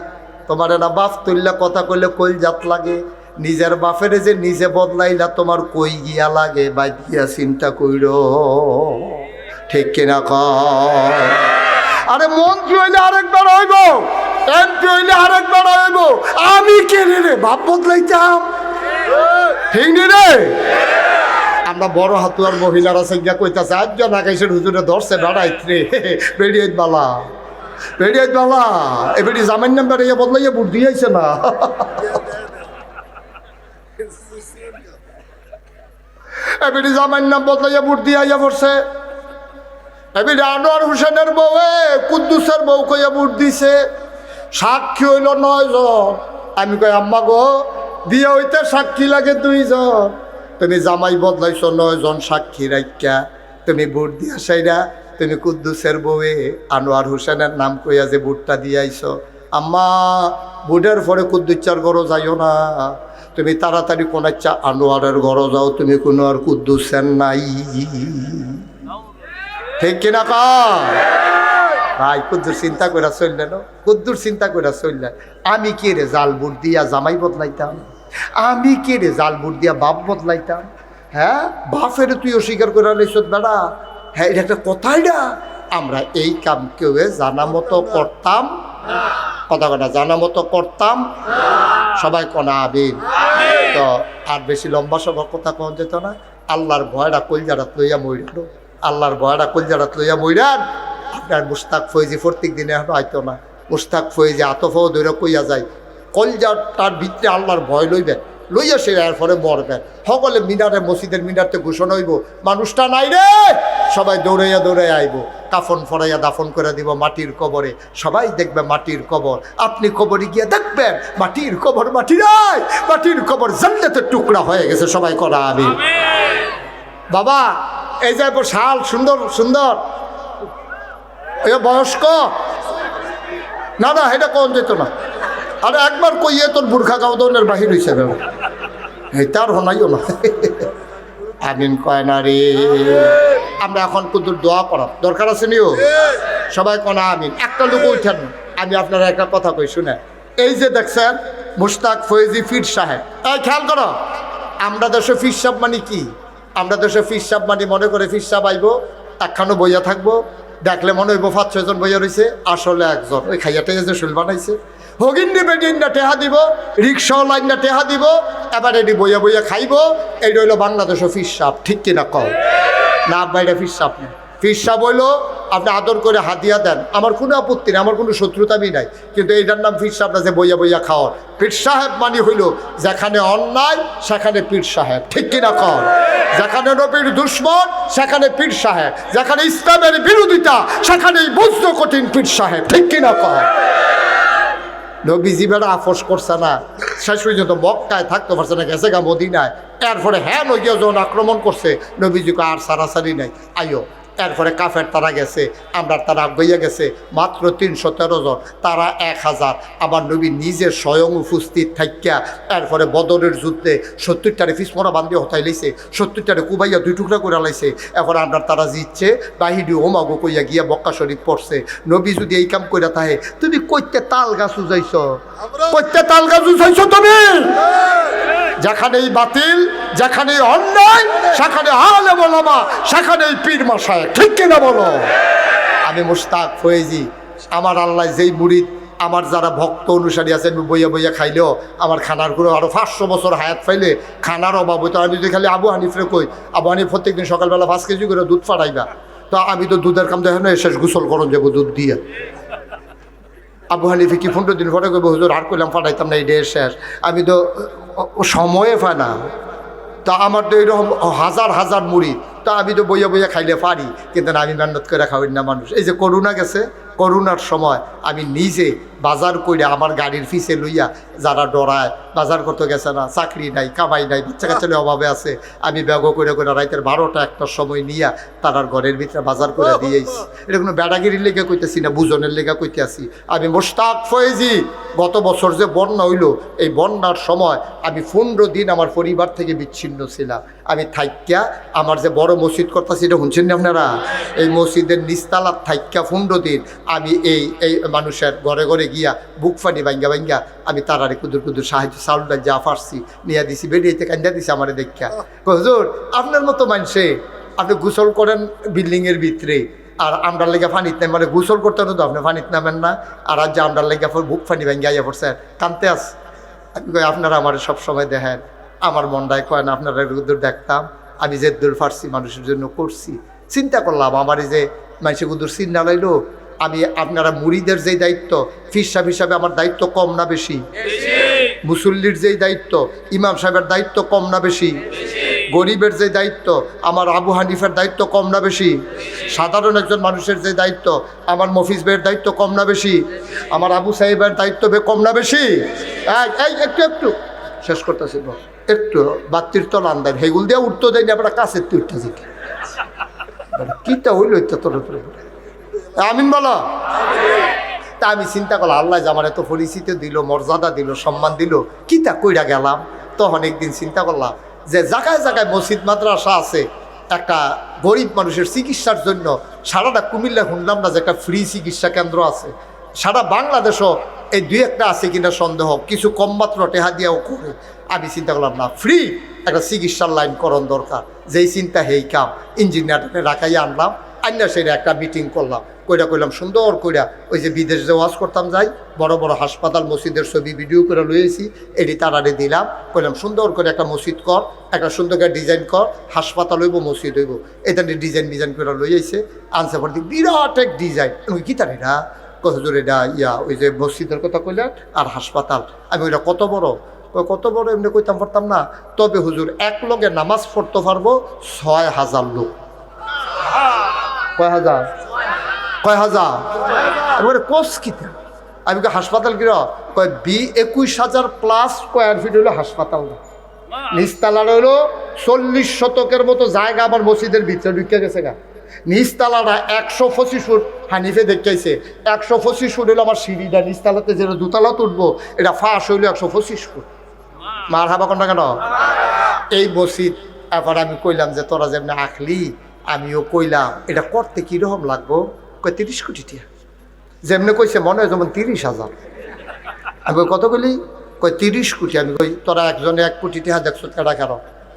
A: তোমার না বাপ তুললা কথা কইলে কইল জাত লাগে। নিজের বাপের যে নিজে বদলাইলা তোমার কই গিয়া লাগে বাই দিয়া চিন্তা কইর, ঠিক কিনা কয়? আরে মন্ত্রী হইলে আরেকবার হইব, এমপি হইলে আরেকবার হইব, আমি কে রে বাপ বদলাইতাম, ঠিক নি রে? আমরা বড় হাতুয়ার মহিলারা সঙ্গে কইতাছে আজজন আকাশের হুজুরে ধরছে বেড়াইত রে, বেড়িয়ে বালা বেড়িয়ে বালা, এবারে জামাইন নাম্বার ইয়ে বদলাইয়া বুট দিয়েছে না। এবারে জামাইন নাম বদলাইয়া বুট দিয়া পড়ছে। এবারে আনোয়ার হোসেনের বউয়ে কুদ্দুসের বউ কইয়া বুট দিছে। সাক্ষী হইল 9 জন। আমি কই আম্মা গো বিয়ে হইতে সাক্ষী লাগে 2 জন, তুমি জামাই বদলাইছো 9 জন সাক্ষী রাখিয়া, তুমি বুট দিয়া সাইরা তুমি কুদ্দুসের বউয়ে আনোয়ার হোসেনের নাম কইয়া যে বুটটা দিয়াইছো। আম্মা বুটের পরে কুদ্দুচ্চার ঘরও যাইও না, তুমি তাড়াতাড়ি কোন ইচ্ছা আনোয়ারের ঘরও যাও, তুমি কোনো আর কুদ্দুসের নাই, ঠিক কিনা ভাই? কুদ্দুর চিন্তা করে চললেন, কুদ্দুর চিন্তা করে চললেন। আমি কে রে জাল বুট দিয়া জামাই বদলাইতাম, আমি কে রে জাল বুট দিয়া বাপ বদলাইতাম? হ্যাঁ, বাপের তুই অস্বীকার করে লাইছ বেড়া, হ্যাঁ এটা একটা কথাই না। আমরা এই কাম কেউ জানা মতো করতাম, কথা কথা জানা মতো করতাম, সবাই কনা আবিন। তো আর বেশি লম্বা সবার কথা কন যেত না। আল্লাহর ভয়টা কলজারাত লইয়া মইরানো, আল্লাহর ভয়টা কলজারাত লইয়া মইরান। আপনার মুস্তাক ফৈজি প্রত্যেক দিনে এখন হয়তো না, মুস্তাক ফৈজি আতফাও ধরে কইয়া যায়, কলজাটার ভিতরে আল্লাহর ভয় লইবেন, লইয়া সে এর পরে মরবেন। সকলে মিনারে মসজিদের মিনারতে ঘোষণা হইব মানুষটা নাই রে, সবাই দৌড়াইয়া দৌড়াইয়া আইব, কাফন ফরাইয়া দাফন করে দিব মাটির কবরে। সবাই দেখবে মাটির কবর, আপনি কবরে গিয়ে দেখবেন মাটির কবর, মাটি নাই, মাটির কবর জান্নাতের টুকরা হয়ে গেছে। সবাই করা আমি বাবা এই যে শাল সুন্দর সুন্দর বয়স্ক না না এটা কোন যেত না। আরে একবার কইয়ে তোর বুর্খা গাউদনের বাহির হয়েছে তার হনাইও না। আমিন কয় না রে। আমরা এখন কুদুর দোয়া করার দরকার আছে নিও, সবাই কনা আমিন। একটা লোক উঠেন, আমি আপনারা একটা কথা কই শুনে। এই যে দেখছেন মুশতাক ফৈজি পীর সাহেব, এই খেয়াল করো, আমরা দেশে পীর সাহেব মানে কি? আমরা দেশে পীর সাহেব মানে মনে করে পীর সাহেব আইব একখানো বইয়া থাকবো, দেখলে মনে হইব 5-6 জন বইয়া রয়েছে, আসলে একজন ওই খাইয়াটাই যে শুল বানাইছে। হগিন্দি বেডিনটা টেহা দিব, রিক্সাও লাইনটা টেহা দিব, এবার এটি বইয়া বইয়া খাইব। এইটা হইলো বাংলাদেশের পীর সাহেব, ঠিক কিনা কও? না আব্বা এটা পীর সাহেব না। পীর সাহেব হইলো আপনি আদর করে হাতিয়া দেন, আমার কোনো আপত্তি নেই, আমার কোনো শত্রুতামি নাই, কিন্তু এইটার নাম পীর সাহেব না যে বইয়া বইয়া খাওয়ার। পীর সাহেব মানে হইল যেখানে অন্যায় সেখানে পীর সাহেব, ঠিক কিনা কও? যেখানে নবীর দুশ্মন সেখানে পীর সাহেব, যেখানে ইসলামের বিরোধিতা সেখানেই বজ্র কঠিন পীর সাহেব, ঠিক কিনা কও? নবীজি বেড়া আপোষ করছে না, শেষ পর্যন্ত মক্কায় থাকতে পারছে না, গেছে গা মদিনায়। এরপরে হ্যাঁ নগিয়া যখন আক্রমণ করছে নবীজিকে আর সারাসারি নাই, আইও। এরপরে কাফের তারা গেছে, আমরা তারা গইয়া গেছে মাত্র 313 জন, তারা 1000। আমার নবী নিজে স্বয়ং উপস্থিত থাকিয়া এরপরে বদরের যুদ্ধে 70টারে ফিসমরা বান্ধিয়ে হতাই লাইছে, 70টারে কুবাইয়া 2 টুকরা করে লাইছে। এখন আমরা তারা জিতছে, বাহিরি ওমাগো কইয়া গিয়া মক্কা শরীফ পড়ছে। নবী যদি এই কাম কইরা থাকে, তুমি কইতে তাল গাছ উজাইছ, কইতে তাল গাছ উজাইছ তুমি? যেখানেই বাতিল, যেখানেই অন্যায় সেখানে আলেম ওলামা, সেখানেই পীর মাশায়েখ, ঠিক কিনা বলো? আমি মুশতাক ফৈজি, আমার আল্লাহ যেই মুরিদ, আমার যারা ভক্ত অনুসারী আছে, আমি বইয়া বইয়া খাইলেও আমার খানার করে আরো 500 বছর হায়াত পাইলে খানার অভাব হইতো। আমি যদি খালি আবু হানিফরে কই, আবু হানিফ প্রত্যেকদিন সকালবেলা 5 কেজি করে দুধ ফাটাইবা, তো আমি তো দুধের কাম দেখেন শেষ গোসল করন যাবো দুধ দিয়ে। আবু হানিফে কি 15 দিন পরে কইব হুজুর আর কইলাম ফাটাইতাম না, এই ডে শেষ। আমি তো সময়ে পাই না, তা আমার তো এইরকম হাজার হাজার মুড়ি, তা আমি তো বইয়া বইয়া খাইলে পারি, কিন্তু আমি মেহনত করে খাওয়াই না মানুষ। এই যে করোনা গেছে, করোনার সময় আমি নিজে বাজার করে আমার গাড়ির ফিসে লইয়া, যারা ডরায় বাজার করতে গেছে না, চাকরি নাই, কামাই নাই, বাচ্চা কাচ্চা অভাবে আছে, আমি ব্যাগ করে করে রাইতের 12টা-1টার সময় নিয়া তারার ঘরের ভিতরে বাজার করে দিয়েছি। এটা কোনো বেড়াগিরির লেগে কইতেছি না, বুঝনের লেগে কইতে আসি। আমি মুশতাক ফৈজি, গত বছর যে বন্যা হইল, এই বন্যার সময় আমি 15 দিন আমার পরিবার থেকে বিচ্ছিন্ন ছিলাম। আমি থাইক্যা আমার যে বড় মসজিদ করতেছি, এটা শুনছেন না আপনারা? এই মসজিদের নিস্তালার থাইক্কা 15 দিন আমি এই মানুষের ঘরে ঘরে গিয়া বুক ফানি ভাঙ্গা ভাঙ্গা আমি তারারে কুদুর কুদুর সাহায্য চাউলটা যা পারছি নিয়ে দিছি, বেরিয়েতে কান্দা দিছি আমারে দেখা। হুজুর আপনার মতো মানুষে আপনি গোসল করেন বিল্ডিংয়ের ভিতরে, আর আমরার লেগে ফানিত নাম, মানে গোসল করতে হতো আপনি ফানিত নামেন না, আর আজ যে আমরার লেগে বুক ফানি ভাঙ্গা আইয়া পড়ছেন কানতে আস। আমি কই আপনারা আমার সবসময় দেখেন, আমার মনটায় কয় না আপনারা দূর দেখতাম, আমি যে দূর ফার্সি মানুষের জন্য করছি। চিন্তা করলাম আমার এই যে মানুষের দূর চিন্তা লাইলো, আমি আপনারা মুড়িদের যেই দায়িত্ব, ফির সাহেব হিসাবে আমার দায়িত্ব কম না বেশি? মুসল্লির যেই দায়িত্ব, ইমাম সাহেবের দায়িত্ব কম না বেশি? গরিবের যে দায়িত্ব, আমার আবু হানিফের দায়িত্ব কম না বেশি? সাধারণ একজন মানুষের যে দায়িত্ব, আমার মফিজ ভাইয়ের দায়িত্ব কম না বেশি? আমার আবু সাহেবের দায়িত্ব কম না বেশি? এই একটু একটু শেষ করতেছি, একটু বাতির তো আন্দাজ হেগুল দিয়ে উঠতে দেয়নি, আমরা কাছের তুই উঠতে যেতে কিটা হইল তোর আমিন বলো। তা আমি চিন্তা করলাম আল্লাহ যে আমার এত পরিচিতি দিল, মর্যাদা দিল, সম্মান দিল, কিটা কইরা গেলাম। তখন একদিন চিন্তা করলাম যে জায়গায় জায়গায় মসজিদ মাদ্রাসা আছে, একটা গরিব মানুষের চিকিৎসার জন্য সারাটা কুমিল্লা শুনলাম না যে একটা ফ্রি চিকিৎসা কেন্দ্র আছে, সারা বাংলাদেশও এই 2-1টা আছে কিনা সন্দেহ, কিছু কম মাত্র টেহা দিয়েও করে। আমি চিন্তা করলাম না, ফ্রি একটা চিকিৎসার লাইন করণ দরকার। যেই চিন্তা হেই কাম, ইঞ্জিনিয়ারকে রাখাইয়া আনলাম, আইনা সেটা একটা মিটিং করলাম, কইলাম সুন্দর কইরা ওই যে বিদেশ যে ওয়াজ করতাম যাই, বড় বড় হাসপাতাল মসজিদের ছবি ভিডিও করে লইয়েছি, এটি তারারে দিলাম, কইলাম সুন্দর করে একটা মসজিদ কর, একটা সুন্দর করে ডিজাইন কর, হাসপাতাল হইব মসজিদ হইব, এটা ডিজাইন করে লইয়েছে। আনসার পর বিরাট এক ডিজাইন, কি তার এটা হুজুর এটা ওই যে মসজিদের কথা কইলেন আর হাসপাতাল। আমি ওইটা কত বড় এমনি কইতাম পারতাম না, তবে হুজুর এক লগে নামাজ পড়তে পারবো 6000 লোক। কয় হাজার এবারে কোর্স কিতা? আমি হাসপাতাল কিরা কয় 21,000 প্লাস স্কোয়ার ফিট হইলো হাসপাতাল না, নিচতলাটা হইলো 40 শতকের মতো জায়গা আমার মসজিদের ভিতরে ঢুকে গেছে গা। নিচতলাটা 125 ফুট, হানিফে দেখাইছে 125 ফুট হইলো আমার সিঁড়িটা, নিচতলাতে যেটা দুতলা তুলবো এটা ফাঁস হইলো 125 ফুট। মার হাবা কোনটা কেন? এই মসজিদ। এবার আমি কইলাম যে তোরা যেমনি আঁকলি আমিও কইলাম এটা করতে কীরকম লাগবো? কয় 30 কোটি টাকা। যেমনি কইছে মনে হয় যেমন 30,000। আমি কত বলি? কয় 30 কোটি। আমি কই তোরা একজনে 1 কোটি টাকা দেখছ কেডা খেলো,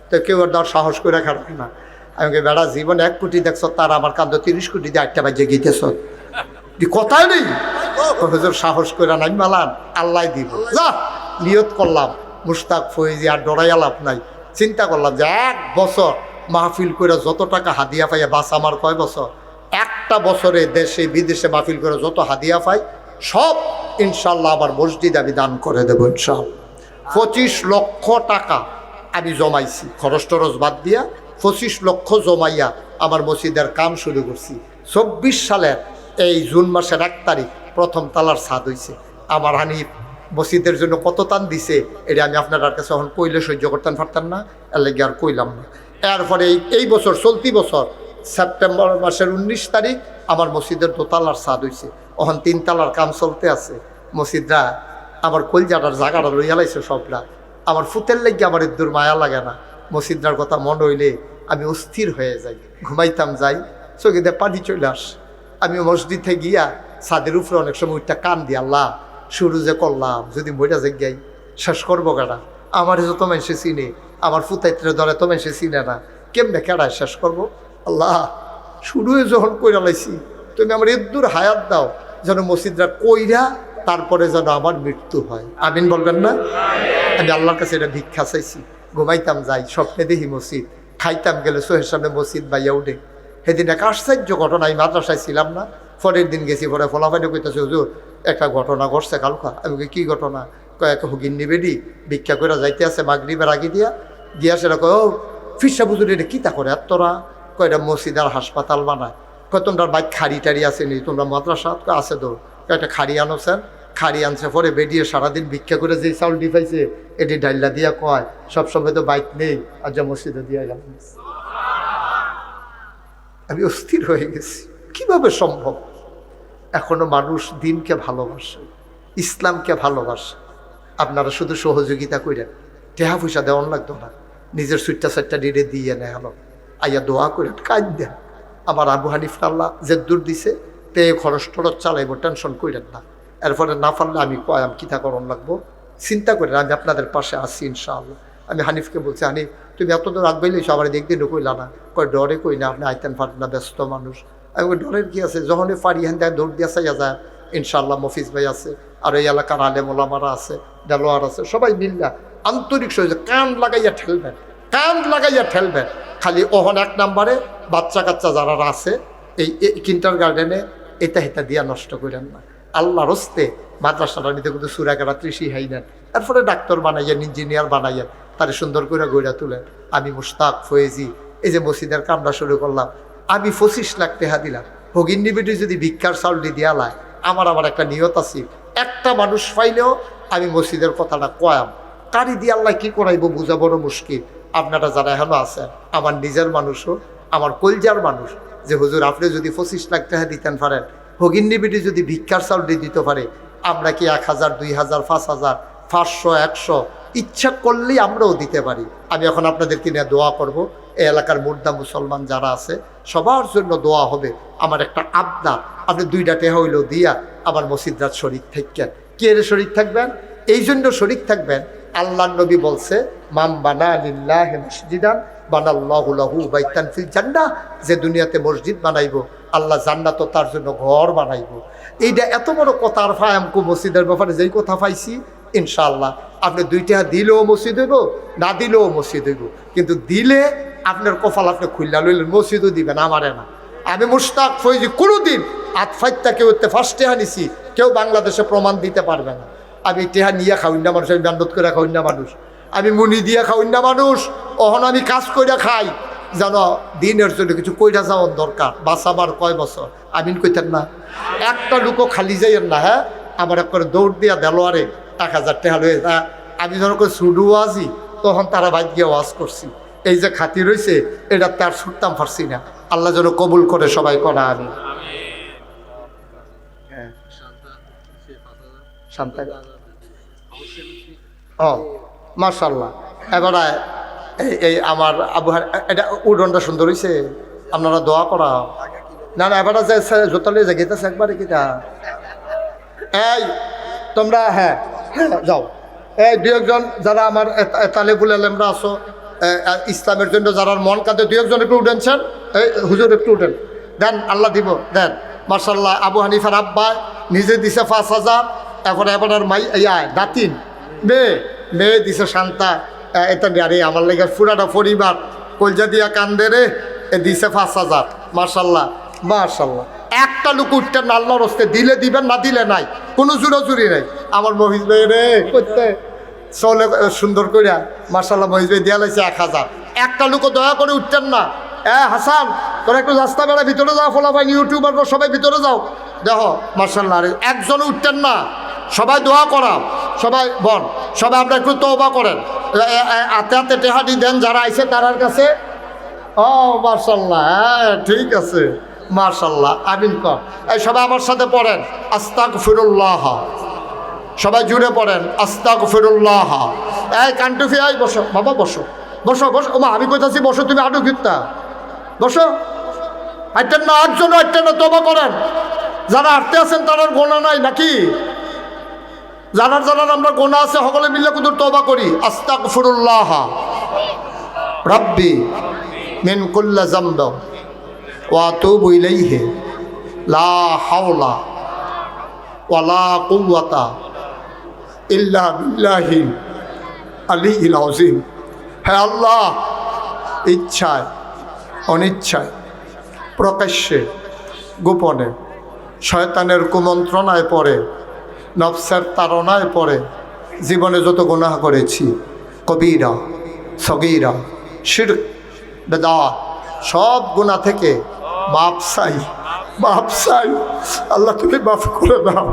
A: তো কেউ আর সাহস করে খেলো না। আমি কই বেড়া জীবন 1 কোটি দেখছ, তার আমার কান্দ 30 কোটি দিয়ে 8টা বাজে গিয়েছ, কথাই নেই। হুজুর সাহস করে নাই মালান, আল্লাহ দিব। যা নিয়ত করলাম মুশতাক ফয়েজি, আর ডরাই আলাপ নাই। চিন্তা করলাম যে 1 বছর মাহফিল করে যত টাকা হাদিয়া পাইয়া, বাস আমার কয় বছর, একটা বছরে দেশে বিদেশে মাহফিল করে যত হাদিয়া পাই সব ইনশাল্লাহ আবার মসজিদ আমি দান করে দেবো ইনশাল্লাহ। 25 লক্ষ টাকা আমি জমাইছি, খরচ টরচ বাদ দিয়া 25 লক্ষ জমাইয়া আমার মসজিদের কাম শুরু করছি। 24 সালের এই জুন মাসের 1 তারিখ প্রথম তালার ছাদ হয়েছে। আমার হানিফ মসজিদের জন্য কত টান দিছে এটা আমি আপনার কাছে এখন কইলে সহ্য করতেন পারতাম না, এর লেগে আর কইলাম না। এরপরে এই বছর চলতি বছর সেপ্টেম্বর মাসের 19 তারিখ আমার মসজিদের 2 তালার ছাদ হয়েছে। এখন 3 তালার কাম চলতে আছে। মসজিদরা আমার কলজাটার জায়গাটা লইয়া লাইছে সবটা। আমার ফুতের লেগে আমার এদুর মায়া লাগে না। মসজিদরার কথা মনে হইলে আমি অস্থির হয়ে যাই, ঘুমাইতাম যাই, চোখে দিয়ে পানি চলে আস। আমি মসজিদে গিয়া ছাদের উপরে অনেক সময় উঠটা কান দি, আল্লাহ শুরু যে করলাম যদি মইটা যাই শেষ করবো কাটা। আমার যত মানুষে চিনে, আমার ফুতাইত্রে ধরে তো মানুষে চিনে না, কেমনে কেডায় শেষ করবো? আল্লাহ শুরু যখন কইরা লাইছি তুমি আমার এদুর হায়াত দাও, যেন মসজিদরা কইরা তারপরে যেন আমার মৃত্যু হয়। আমিন বলবেন না? আমি আল্লাহর কাছে এটা ভিক্ষা চাইছি। ঘুমাইতাম যাই, স্বপ্নে দেখি মসজিদ, খাইতাম গেলে চোখের সামনে মসজিদ বাইয়া উঠে। সেদিন এক আশ্চর্য ঘটনা, আমি মাদ্রাসায় ছিলাম না, পরের দিন গেছি, পরে ফলাফাইনে কইতেছে হুজুর একটা ঘটনা ঘটছে কালকা। আমি কি ঘটনা? কয়েক হুগিন্নি বেডি ভিক্ষা করে যাইতে আছে মাগরিবের আগে গিয়া সেটা কয় ও ফিরসা বুঝুর এটা কিতা করে আর তোরা? কয়টা মসজিদ আর হাসপাতাল বানায়। কয় তোমরা বাইক খাড়ি টাড়ি আসেনি, তোমরা মাদ্রাসা আছে দৌড়, কয়েকটা খাড়ি আনোছেন। খাড়ি আনছে, পরে বেরিয়ে সারাদিন ভিক্ষা করে যেই চাউল ডিফাইছে এটি ডাইলা দিয়া কয় সবসময় তো বাইক নেই, আর যা মসজিদে দিয়া গেল। আমি অস্থির হয়ে গেছি, কিভাবে সম্ভব? এখনো মানুষ দিনকে ভালোবাসে, ইসলামকে ভালোবাসে। আপনারা শুধু সহযোগিতা করেন, টেহা পয়সা দেওয়ান লাগতো না, নিজের সুইটটা সাইটটা ডিড়ে দিয়ে নেয় হলো। আইয়া দোয়া করে কাজ দেন। আমার আবু হানিফা আল্লাহ যে দূর দিছে তে খরচ টরচ চালাইব, টেনশন করেন না। এরপরে না পারলে আমি কয়াম কিতা করণ লাগবো চিন্তা করেন, আমি আপনাদের পাশে আসি ইনশাআল্লাহ। আমি হানিফকে বলছি, হানিফ তুমি এত দূর আগবাইলে সবার দেখদিনও কইলা না, কয় ডরে কই না, আপনি আইতেন পারেন না, ব্যস্ত মানুষ। আমি ওই ডরের কি আছে, যখনই পারি হ্যান দেয় দৌড় দিয়া চাইয়া যায় ইনশাআল্লাহ। মফিজ ভাই আছে, আর এই এলাকার আলেম ওলামারা আছে, দেলোয়ার আছে, সবাই মিল্লা আন্তরিক সহজে কান লাগাইয়া ঠেলবেন, কান লাগাইয়া ঠেলবেন। খালি ওহন এক নাম্বারে বাচ্চা কাচ্চা যারা আছে এই কিন্টার গার্ডেনে এটা হেতা দিয়া নষ্ট করেন না। আল্লাহর হস্তে মাদ্রাসাটা নিতে কিন্তু সুরাকেরা ত্রিশি হাই নেন, এরপরে ডাক্তার বানাইয়েন, ইঞ্জিনিয়ার বানাইয়েন, তারে সুন্দর করে গড়া তুলেন। আমি মুশতাক ফয়েজি এই যে মসজিদের কামটা শুরু করলাম, আমি 25 লাখ টাকা দিলাম। ভগিনী বেটি যদি ভিক্ষার চাউলি দিয়া লায়, আমার একটা নিয়ত আছে, একটা মানুষ পাইলেও আমি মসজিদের কথাটা কয়াম। কারি দিয়ে আল্লাহ কী করাইব বোঝা বড় মুশকিল। আপনারা যারা এখনো আছেন, আমার নিজের মানুষও, আমার কলজার মানুষ, যে হুজুর আপনি যদি 25 লাখ টাকা দিতেন পারেন, ভগিনী বেটি যদি ভিক্ষার চাউলি দিতে পারে, আমরা কি 1000, 2000, 5000, 500, 100 ইচ্ছা করলেই আমরাও দিতে পারি। আমি এখন আপনাদেরকে নিয়ে দোয়া করব। এই এলাকার মুর্দা মুসলমান যারা আছে সবার জন্য দোয়া হবে। আমার একটা আবদার, আপনি 2টা টাকা হইলেও দিয়া আমার মসজিদরাত শরীক থাকবেন। কে এর শরীক থাকবেন? এই জন্য শরীক থাকবেন, আল্লাহ নবী বলছে, মাম বানা লিল্লাহি মসজিদান বানাল্লাহু লাহু বাইতান ফিল জান্নাহ, যে দুনিয়াতে মসজিদ বানাইবো আল্লাহ জান্নাতও তার জন্য ঘর বানাইবো। এইটা এত বড় কথা। আর ফায়ামকু মসজিদের ব্যাপারে যেই কথা পাইছি, ইনশাআল্লাহ আপনি 2 টাকা দিলেও মসজিদ হইব, না দিলেও মসজিদ হইব। কিন্তু দিলে আপনার কপাল আপনি খুললা লইলেন, মসজিদও দিবেন, আমারে না। আমি মুশতাক ফয়েজি কোনোদিন আতফাইত্তা কেউ ফার্স্ট টেহা নিছি, কেউ বাংলাদেশে প্রমাণ দিতে পারবে না। আমি টেহা নিয়ে খাওয়াই না মানুষ, আমি বান্ডত করে খাওয়াই না মানুষ, আমি মুনি দিয়ে খাওয়াই না মানুষ। অহন আমি কাজ কইরা খাই, জানো দিনের জন্য কিছু কইরা যাওয়ার দরকার। বাঁচাবার কয় বছর, আমিন কইতেন না? একটা লুকো খালি যাইয়েন না। হ্যাঁ, আমার একবার দৌড় দিয়া দেলোয়ারে 1000 টাকা লয়ে যা। আমি যখন করে ছুডু আছি, তখন তারা বাইক গিয়ে ওয়াজ করছি। এই যে খাতি রয়েছে, এটা তার ছুটতাম পারছি না। আল্লাহ যেন কবুল করে সবাই করা। আমি মাশাআল্লাহ। এবারে এই আমার আবু এটা উডনটা সুন্দর হয়েছে, আপনারা দোয়া করা। না না, এবারে যে জোতালে যে গেতেছে একবারে কিটা। এই তোমরা হ্যাঁ হ্যাঁ যাও, এই 2-1 যারা আমার তালেবুল আলেমরা আছো, ইসলামের জন্য যারা মন কাঁদে, 2-1 একটু উঠেনছেন। এই হুজুর একটু উঠেন, দেন আল্লাহ দিব, দেন। মাশাআল্লাহ, আবু হানিফার আব্বা নিজে দিছে 5000, এরপরে এবার মাই দাতিন মেয়ে দিছে শান্তা। এটা আরে আমার লেগে পুরাটা পরিবার কলজা দিয়া কান্দে রে, দিছে 5000। মাশাআল্লাহ মাশাআল্লাহ। একটা লোক উঠতেন না, আল্লাহর হস্তে দিলে দিবেন, না দিলে নাই, কোনো জুড়োজুরি নাই। আমার মহিজ ভাই রে করতে চলে সুন্দর করিয়া মাশাআল্লাহ, মহিজ ভাই দিয়া লাইছে 1000। একটা লোকও দয়া করে উঠতেন না। হাসান, তোরা একটু রাস্তা বেড়া ভিতরে যাও, ফলা ভাই ইউটিউবার সবাই ভিতরে যাও, দেখো মাশাআল্লাহ। আরে একজনও উঠতেন না, সবাই দোয়া করা, সবাই বল, সবাই আপনারা একটু তওবা করেন, হাতে হাতে টেহাটি দেন যারা আইছে তারার কাছে। ও মাশাআল্লাহ, হ্যাঁ ঠিক আছে, মাশাআল্লাহ। আমিন কর। এই সবাই আমার সাথে পড়েন, আস্তাগফিরুল্লাহ। সবাই জুড়ে পড়েন, আস্তাগফিরুল্লাহ। এই কান্টুফি, আই বসো বাবা, বসো বসো বসো। ওমা আমি কইতাছি বসো, তুমি আটু ফিরতা বসো। হাঁটতেন না, একজন হাঁটতেন না, তওবা করেন। যারা হাঁটতে আছেন তারার গোনা নাই নাকি? জানার আমরা গোনা আছে, সকলে মিলে কিন্তু তওবা করি। আস্তাগফিরুল্লাহ রাব্বি মিন কুল্লি যামব ওয়া আতুবু ইলাইহি লা হাওলা ওয়ালা কুওয়াতা ইল্লা বিল্লাহিল আলিয়্যিল আযীম। হে আল্লাহ, ইচ্ছায় অনিচ্ছায়, প্রকাশ্যে গোপনে, শয়তানের কুমন্ত্রণায় পড়ে, নফসের তাড়নায় পড়ে জীবনে যত গুনাহ করেছি, কবিরা সগীরা শিরক বেদাত, সব গুনাহ থেকে মাপ চাই, মাপ চাই। আল্লাহ তুমি মাফ করে দাও,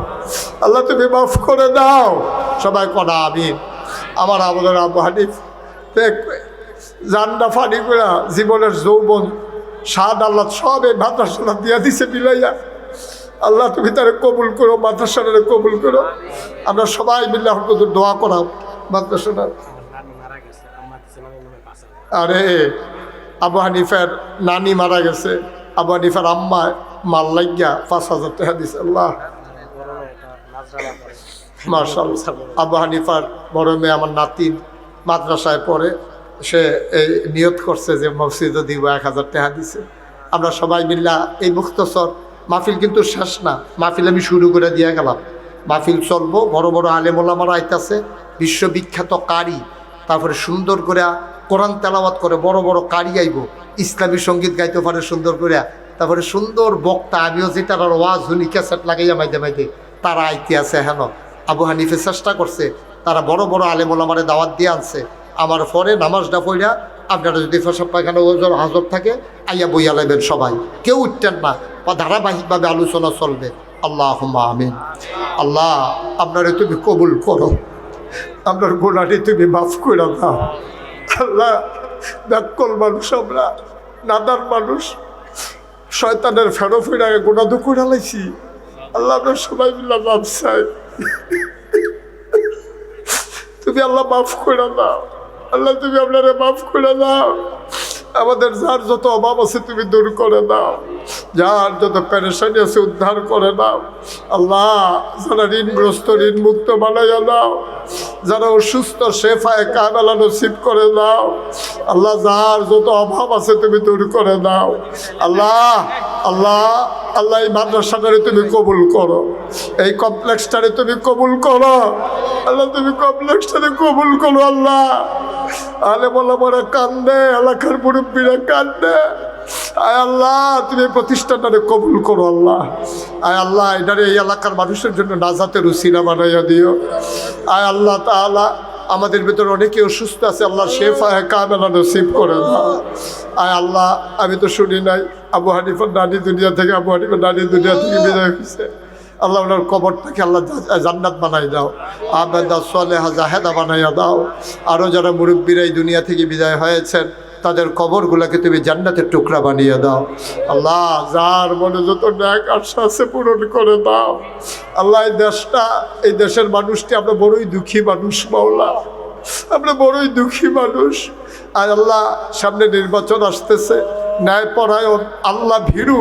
A: আল্লাহ তুমি মাফ করে দাও। সবাই কনা আমিন। আমার আমাদের আবু হানিফ জান্না ফানি করে জীবনের যৌবন স্বাদ আল্লাহ সব এই মাদ্রাসাটা দিয়া দিছে বিলাইয়া। আল্লাহ তুমি তারে কবুল করো, মাদ্রাসাটারে কবুল করো। আমরা সবাই মিলে দোয়া করাও মাদ্রাসাটা। আরে আবু হানিফার নানি মারা গেছে, আবু হানিফার আম্মা মাল লাগিয়া 5,000 টাকা দিছে। আল্লাহ মাশাআল্লাহ। আবু হানিফার বড় মেয়ে আমার নাতিন মাদ্রাসায় পড়ে, সে এই নিয়ত করছে যে মসজিদে দিব, 1,000 টাকা দিছে। আমরা সবাই মিল্লা এই মুখতসর মাহফিল কিন্তু শেষ না, মাহফিল আমি শুরু করে দিয়ে গেলাম। মাহফিল চলবো, বড় বড় আলেম ওলামারা আইতাছে, বিশ্ববিখ্যাত কারি, তারপরে সুন্দর করে কোরআন তেলাওয়াত করে বড় বড় কারি আইব, ইসলামী সঙ্গীত গাইতে পারে সুন্দর করে, তারপরে সুন্দর বক্তা, আমিও যে তার ওয়াজ হুনি ক্যাসেট লাগাইয়া মাইতে মাইতে তারা আইতে আছে। হেন আবু হানিফে চেষ্টা করছে, তারা বড় বড় আলেম ওলামারে দাওয়াত দিয়ে আনছে। আমার পরে নামাজটা পড়া আপনারা যদি ফসব পায়খানা ওজন হাজর থাকে আইয়া বইয়া লাইবেন, সবাই কেউ উঠতেন না, বা ধারাবাহিকভাবে আলোচনা চলবে। আল্লাহুম্মা আমিন। আল্লাহ আপনারে তুমি কবুল করো, আপনার গোনাটি তুমি মাফ করে দাও। আল্লাহ ব্যাকল মানুষ, আমরা নাদার মানুষ, শয়তানের ফেরো ফিরে গোনা তো করে লাইছি। আল্লাহ আমরা সবাই মিলে মাফ চাই, তুমি আল্লাহ মাফ করে দাও। আল্লাহ তুমি আপনারা মাফ করে দাও। আমাদের যার যত অভাব আছে তুমি দূর করে দাও, যার যত পেরেশানি আছে উদ্ধার করে দাও। আল্লাহ যারা ঋণগ্রস্ত ঋণ মুক্ত বানাইয়া দাও, যারা অসুস্থ শেফায়ে কামেলা নসিব করে দাও। আল্লাহ যার যত অভাব আছে তুমি দূর করে দাও। আল্লাহ আল্লাহ আল্লাহ এই মাদ্রাসাটারে তুমি কবুল করো, এই কমপ্লেক্সটারে তুমি কবুল করো। আল্লাহ তুমি কমপ্লেক্সটারে কবুল করো। আল্লাহ আলে বলা বড় কান্দে, এলাকার মুরব্বীরা কান্দে। আয় আল্লাহ তুমি প্রতিষ্ঠানটারে কবুল করো। আল্লাহ আয় আল্লাহ এটারে এই এলাকার মানুষের জন্য নাজাতের উসিলা বানাইয়া দিও। আয় আল্লাহ তাআলা আমাদের ভিতরে অনেকে অসুস্থ আছে, আল্লাহ শেফায়ে কামেলা নসিব করে দাও। আয় আল্লাহ আমি তো শুনি নাই আবু হানিফার নানি দুনিয়া থেকে, আবু হানিফার নানি দুনিয়া থেকে বিদায় হয়েছে। আল্লাহ ওনার কবরটাকে আল্লাহ জান্নাত বানাই দাও, আবেদা সালেহা জাহেদা বানাইয়া দাও। আরও যারা মুরব্বীরা এই দুনিয়া থেকে বিদায় হয়েছেন তাদের কবরগুলোকে তুমি জান্নাতের টুকরা বানিয়ে দাও। আল্লাহ যার মনে যত ন্যাক আশা আছে পূরণ করে দাও। আল্লাহ এই দেশটা, এই দেশের মানুষটি আমরা বড়ই দুঃখী মানুষ মাওলা, আমরা বড়ই দুঃখী মানুষ। আর আল্লাহ সামনে নির্বাচন আসতেছে, ন্যায় পরায়ণ আল্লাহ ভীরু,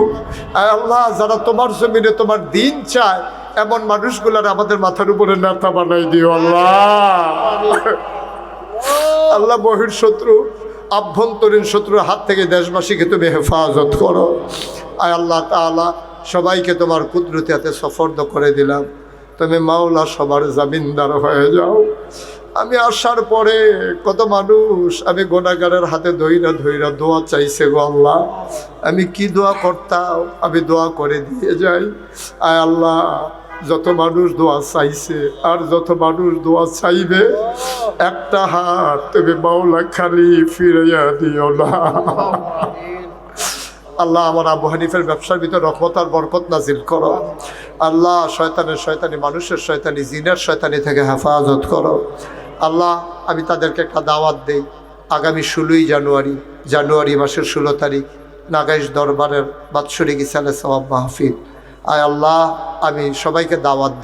A: আর আল্লাহ যারা তোমার জমিনে তোমার দিন চায় এমন মানুষগুলার আমাদের মাথার উপরে নেতা বানাই দিও। আল্লাহ আল্লাহ বহির শত্রু আভ্যন্তরীণ শত্রুর হাত থেকে দেশবাসীকে তুমি হেফাজত করো। আয় আল্লাহ তাআলা সবাইকে তোমার কুদরতি হাতে সফর্দ করে দিলাম, তুমি মাওলা সবার জামিনদার হয়ে যাও। আমি আসার পরে কত মানুষ আমি গুনাহগারের হাতে ধইরা ধইরা দোয়া চাইছে গো আল্লাহ, আমি কি দোয়া করতাম, আমি দোয়া করে দিয়ে যাই। আয় আল্লাহ যত মানুষ দোয়া চাইছে আর যত মানুষ দোয়া চাইবে, একটা হাত তুমি মাওলা খালি ফিরাইয়া দিও না। আল্লাহ আমার আবু হানিফের ব্যবসার ভিতর রহমত আর বরকত নাজিল করো। আল্লাহ শয়তানের শয়তানি, মানুষের শয়তানি, জিনের শয়তানি থেকে হেফাজত করো। আল্লাহ আমি তাদেরকে একটা দাওয়াত দেই, আগামী 16ই জানুয়ারি মাসের 16 তারিখ নাগাইশ দরবারের বাৎসরিক ইসালে সওয়াব মাহফিল। আয় আল্লাহ আমি সবাইকে দাওয়াত দিই।